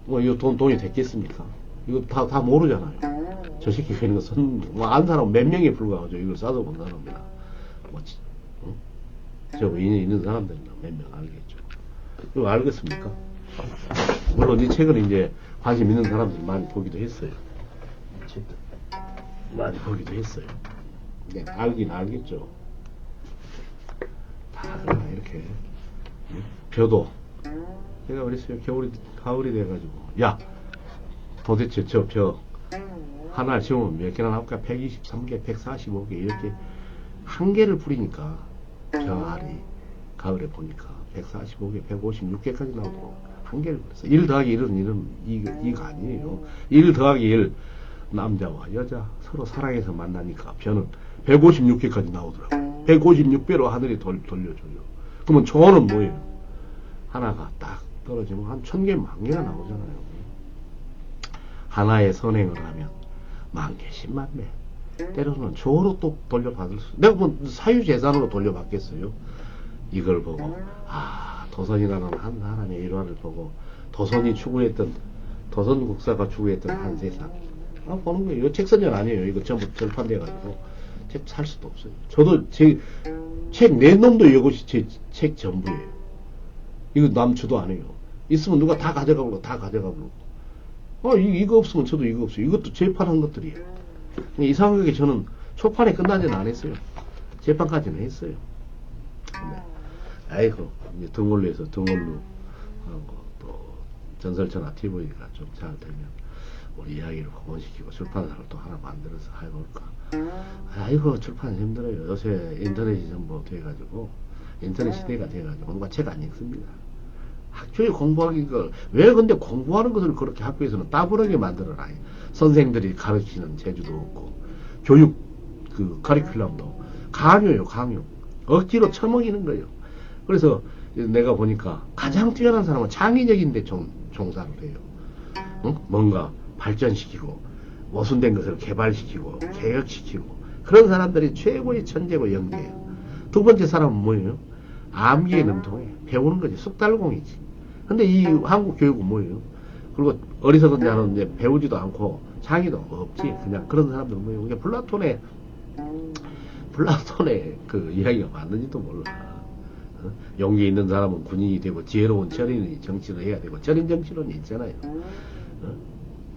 뭐 이거 돈이 됐겠습니까? 이거 다 모르잖아요. 저 새끼 그런 거 안 사람 몇 명에 불과하죠. 이걸 싸서 본 사람이나 저 인연 있는 사람들이나 몇 명 알겠죠. 이거 알겠습니까? 물론 이 책은 이제 관심 있는 사람들이 많이 보기도 했어요. 많이 보기도 했어요. 네, 알긴 알겠죠. 다 이렇게 벼도 제가 그랬어요. 가을이 돼가지고 야 도대체 저 벼 하나 심으면 몇 개나 나올까? 123개, 145개 이렇게 한 개를 뿌리니까 벼 알이 가을에 보니까 145개, 156개까지 나오고 한 개를 뿌렸어. 1 더하기 1은 이가 아니에요. 1 더하기 1 남자와 여자 서로 사랑해서 만나니까 벼는 156개까지 나오더라고요. 156배로 하늘이 돌려줘요. 그러면 초는 뭐예요? 하나가 딱 떨어지면 한 1000개, 10,000개가 나오잖아요. 하나의 선행을 하면 10,000개, 10만 배. 때로는 조로 또 돌려받을 수. 내가 뭐 사유재산으로 돌려받겠어요? 이걸 보고 도선이라는 한 사람의 일화를 보고 도선이 추구했던 도선 국사가 추구했던 한 세상 보는 거예요. 이거 책선전 아니에요. 이거 전부 절판돼가지고 책 살 수도 없어요. 저도 제 책 낸 놈도 이것이 제 책 전부예요. 이거 남주도 안 해요. 있으면 누가 다 가져가고 다 가져가고 이거 없으면 저도 이거 없어요. 이것도 재판한 것들이에요. 이상하게 저는 초판에 끝나지는 않았어요. 재판까지는 했어요. 근데 아이고 이제 등원로에서 등원로 하고 또 전설천하 TV가 좀 잘 되면 우리 이야기를 복원시키고 출판사를 또 하나 만들어서 해볼까. 아이고 출판 힘들어요. 요새 인터넷이 전부 돼가지고 인터넷 시대가 돼가지고 누가 책 안 읽습니다. 학교에 공부하기 왜 근데 공부하는 것을 그렇게 학교에서는 따분하게 만들어놔. 선생들이 가르치는 재주도 없고 교육 그 커리큘럼도 강요예요. 강요. 억지로 처먹이는 거예요. 그래서 내가 보니까 가장 뛰어난 사람은 창의적인데 종사를 해요. 뭔가 발전시키고 모순된 것을 개발시키고 개혁시키고 그런 사람들이 최고의 천재고 영재예요. 두 번째 사람은 뭐예요? 암기에 능통해. 배우는 거지. 쑥달공이지. 근데 이 한국 교육은 뭐예요? 그리고 어리석은 자는 이제 배우지도 않고 자기도 없지. 그냥 그런 사람들은 뭐예요? 이게 플라톤의 그 이야기가 맞는지도 몰라. 어? 용기 있는 사람은 군인이 되고 지혜로운 철인이 정치를 해야 되고 철인 정치론이 있잖아요. 어?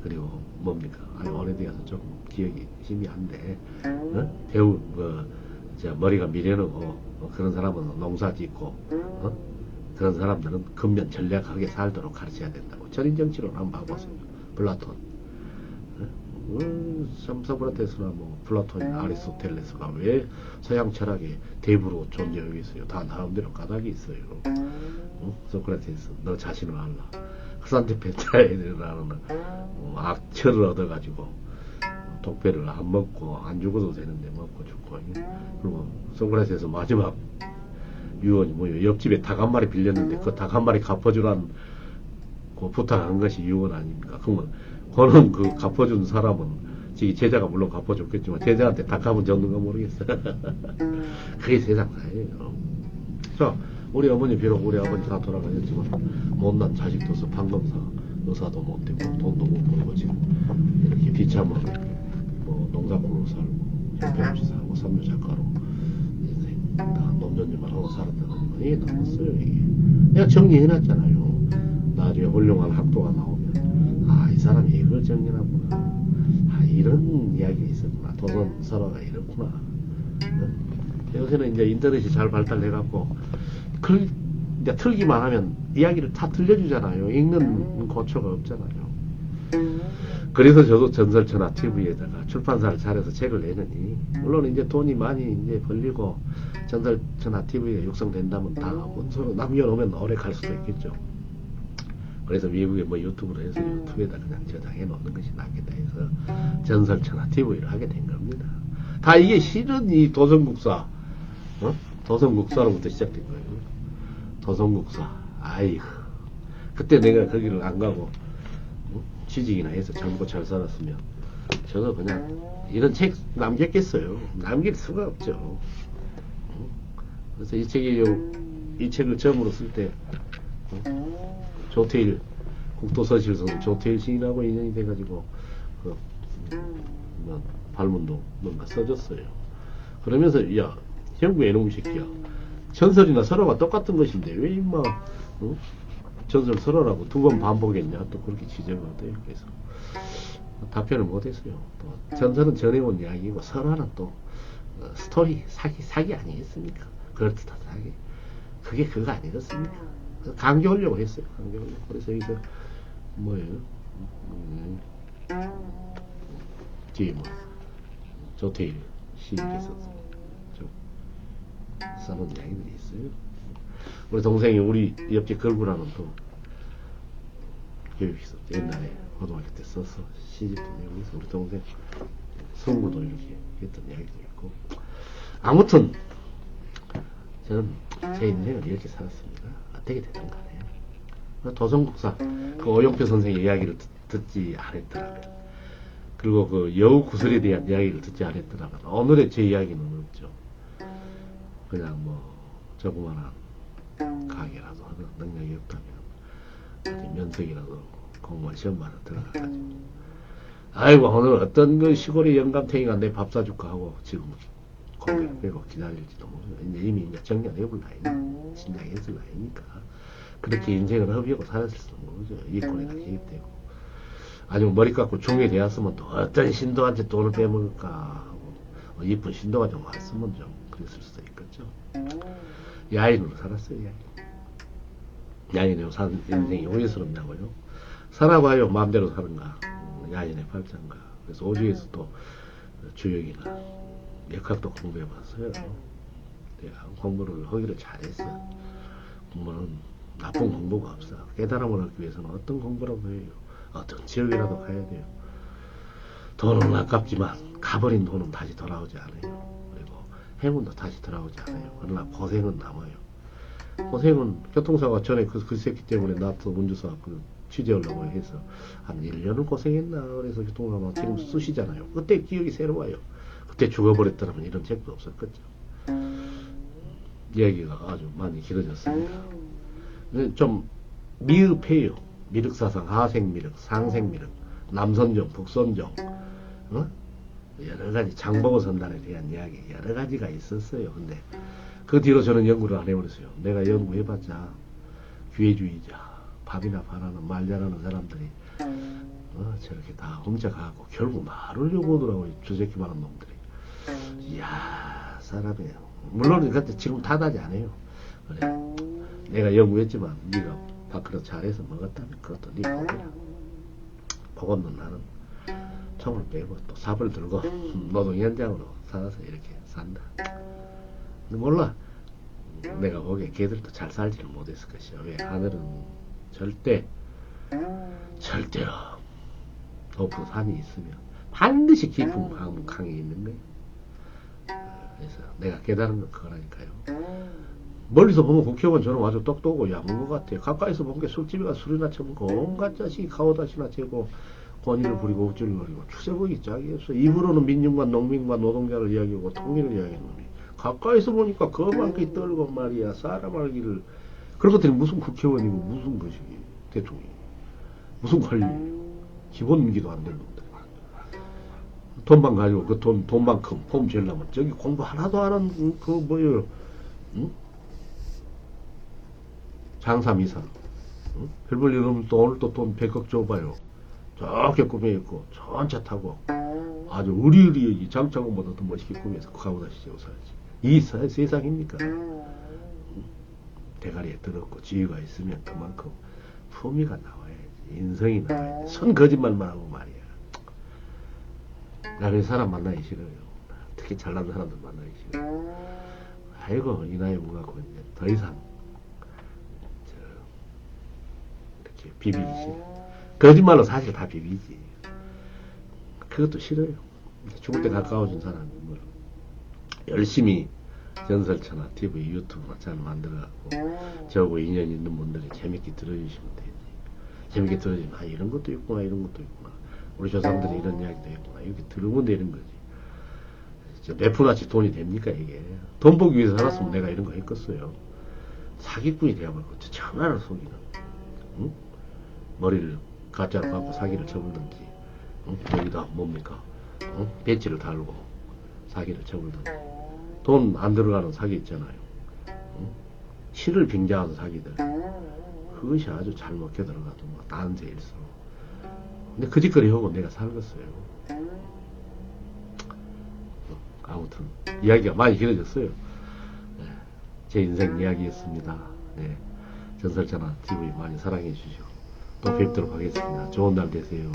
그리고 뭡니까? 오래돼서 조금 기억이 힘이 안 돼. 어? 배우 머리가 미련하고 그런 사람은 농사 짓고 그런 사람들은 근면 전략하게 살도록 가르쳐야 된다고. 철인 정치론 한번 봐보세요. 플라톤. 소크라테스나 뭐 플라톤이나 아리스토텔레스가 왜 서양 철학의 대부로 존재하고 있어요? 다 나름대로 까닭이 있어요. 소크라테스 너 자신을 알라. 크산티페타에라는 악철을 얻어가지고 독배를 안 먹고 안 죽어도 되는데 먹고 죽고. 그리고 소크라테스 마지막 유언이 뭐예요? 옆집에 닭 한 마리 빌렸는데 그 닭 한 마리 갚아주란 그 부탁한 것이 유언 아닙니까? 그러면 그는 그 갚아준 사람은 지 제자가 물론 갚아줬겠지만 제자한테 닭 한번 줬는가 모르겠어. 그게 세상사예요. 자, 우리 어머니 비록 우리 아버지 다 돌아가셨지만 못난 자식 둬서 판검사 의사도 못되고 돈도 못 벌고 지금 이렇게 비참한 뭐 농사꾼으로 살고 형편없이 살고 삼류 작가로 인생 다 논전일만 하고 살았다는 거니 남았어요. 이게 내가 정리해놨잖아요. 나중에 훌륭한 학도가 나오면 이 사람이 이걸 정리하구나. 이런 이야기가 있었구나. 도선 설화가 이렇구나. 요새는 이제 인터넷이 잘 발달해갖고 이제 틀기만 하면 이야기를 다 들려주잖아요. 읽는 고초가 없잖아요. 그래서 저도 전설천하 TV에다가 출판사를 차려서 책을 내느니, 물론 이제 돈이 많이 이제 벌리고 전설천하 TV에 육성된다면 다 문서로 남겨놓으면 오래 갈 수도 있겠죠. 그래서 미국에 뭐 유튜브로 해서 유튜브에다 그냥 저장해 놓는 것이 낫겠다 해서 전설천하 TV를 하게 된 겁니다. 다 이게 실은 이 도성국사, 도성국사로부터 시작된 거예요. 도성국사. 아이고. 그때 내가 거기를 안 가고 취직이나 해서 젊고 잘 살았으면 저도 그냥 이런 책 남겼겠어요. 남길 수가 없죠. 그래서 이 책을 처음으로 쓸 때 조태일 국도서실서는 조태일 시인하고 인연이 돼가지고 발문도 뭔가 써줬어요. 그러면서 야 형부 애놈 새끼야, 전설이나 설화가 똑같은 것인데 왜 임마 전설 설화라고 두 번 반복했냐, 또 그렇게 지적을 해요. 그래서 답변을 못했어요. 또 전설은 전해온 이야기고 설화는 또 스토리 사기 아니겠습니까? 그럴듯한 사기. 그게 그거 아니겠습니까? 강조하려고 했어요. 강조하려고. 그래서 여기서 뭐예요? 뒤에 뭐 조태일 시인께서 좀 써놓은 이야기들이 있어요. 우리 동생이 우리 옆집 걸구라는 또 교육이 있었죠. 옛날에 고등학교 때 써서 시집도 내고 해서 우리 동생 선구도 이렇게 했던 이야기도 있고. 아무튼 저는 제 인생을 이렇게 살았습니다. 어떻게 되든 간에요. 도성국사 그 오용표 선생의 이야기를 듣지 않았더라고요. 그리고 그 여우 구슬에 대한 이야기를 듣지 않았더라고요. 오늘의 제 이야기는 없죠. 그냥 뭐 조그만한 가게라도 하는 능력이 없다면 어디 면석이라도 공무원 시험만을 들어가가지고 아이고 오늘 어떤 그 시골의 영감탱이가 내 밥 사줄까 하고 지금 고개를 빼고 기다릴지도 모르죠. 이미 이제 정년해볼 나이니까, 신장했을 나이니까 그렇게 인생을 허비하고 살았을지도 모르죠. 이권에다 개입되고 아니면 머리 깎고 중에 되었으면 또 어떤 신도한테 돈을 빼먹을까 하고 이쁜 신도가 좀 왔으면 좀 그랬을 수도 있겠죠. 야인으로 살았어요. 야인으로 사는 인생이 오해스럽냐고요. 살아봐요. 마음대로 사는가, 야인의 팔자인가. 그래서 오주에서 또 주역이나 역학도 공부해봤어요. 공부를 하기를 잘했어요. 공부는 나쁜 공부가 없어. 깨달음을 얻기 위해서는 어떤 공부라도 해요. 어떤 지역이라도 가야 돼요. 돈은 아깝지만 가버린 돈은 다시 돌아오지 않아요. 그리고 행운도 다시 돌아오지 않아요. 그러나 고생은 남아요. 고생은 교통사고 전에 그 새끼 때문에 나도 운주사 취재하려고 해서 한 1년을 고생했나. 그래서 교통사고 지금 쓰시잖아요. 그때 기억이 새로워요. 그때 죽어버렸더라면 이런 책도 없었겠죠. 얘기가 아주 많이 길어졌습니다. 근데 좀 미흡해요. 미륵사상, 하생미륵, 상생미륵, 남선종, 북선종, 어? 여러 가지 장보고 선단에 대한 이야기 여러 가지가 있었어요. 근데 그 뒤로 저는 연구를 안 해버렸어요. 내가 연구해봤자 기회주의자, 밥이나 바라는 말 잘하는 사람들이 저렇게 다 훔쳐가고 결국 말하려고 오더라고요. 주새끼 많은 놈들이. 이야, 사람이 물론 그때 지금 탓하지 않아요. 그래, 내가 연구했지만 네가 밥그릇 잘해서 먹었다면 그것도 네 복이야. 복 없는 나는 총을 빼고 또 삽을 들고 노동 현장으로 살아서 이렇게 산다. 근데 몰라. 내가 보기에 걔들도 잘 살지를 못했을 것이야. 왜? 하늘은 절대로 높은 산이 있으면 반드시 깊은 강이 있는 거예요. 그래서 내가 깨달은 건 그거라니까요. 멀리서 보면 국회의원 저는 아주 똑똑하고 얇은 것 같아요. 가까이서 보면 게 술집에 가서 술이나 처먹고 온갖 자식이 가오다시나 재고 권위를 부리고 옥질을 부리고 추세보기 짝이 없어. 입으로는 민중과 농민과 노동자를 이야기하고 통일을 이야기하는 놈이 가까이서 보니까 거만하게 떨고 말이야. 사람 알기를. 그런 것들이 무슨 국회의원이고 무슨 것이 대통령이 무슨 관리 기본 민기도 안 되는 놈들. 돈만 가지고 그 돈만큼 폼 제려면 저기 공부 하나도 안 하는 그 뭐예요, 응? 장삼이사, 응? 별볼 일 없으면 또 오늘 또 돈 100억 줘봐요. 저렇게 꾸며있고 전차 타고 아주 의리의리 장차관보다 더 멋있게 꾸며서 가보다시 지고 살지. 이 세상입니까? 대가리에 들었고 지위가 있으면 그만큼 품위가 나와야지. 인성이 나와야지. 선 거짓말만 하고 말이야. 나 그래서 사람 만나기 싫어요. 특히 잘난 사람들 만나기 싫어. 아이고 이 나이 먹어갖고 이제 더 이상 이렇게 비비기 싫어. 거짓말로 사실 다 비비지. 그것도 싫어요. 죽을 때 가까워진 사람이 뭐 열심히 전설처나 TV, 유튜브나 잘 만들어갖고 저하고 인연 있는 분들이 재밌게 들어주시면 되지. 재밌게 들어주면 아 이런 것도 있구나 이런 것도 있구나. 우리 조상들이 이런 이야기도 했구나. 이렇게 들으면 되는 거지. 몇 푼어치 돈이 됩니까 이게. 돈 벌기 위해서 살았으면 내가 이런 거 했겠어요. 사기꾼이 되어버리고 천하를 속이는, 응? 머리를 가짜로 갖고 사기를 쳐불든지, 응? 여기다 뭡니까, 응? 배지를 달고 사기를 쳐불든지. 돈 안 들어가는 사기 있잖아요. 응? 실을 빙자하는 사기들. 그것이 아주 잘 먹혀 들어가도 뭐 딴새 일서. 근데 그 짓거리 하고 내가 살겠어요. 아무튼 이야기가 많이 길어졌어요. 네, 제 인생 이야기였습니다. 네, 전설자나 TV 많이 사랑해 주시고 또 뵙도록 하겠습니다. 좋은 날 되세요.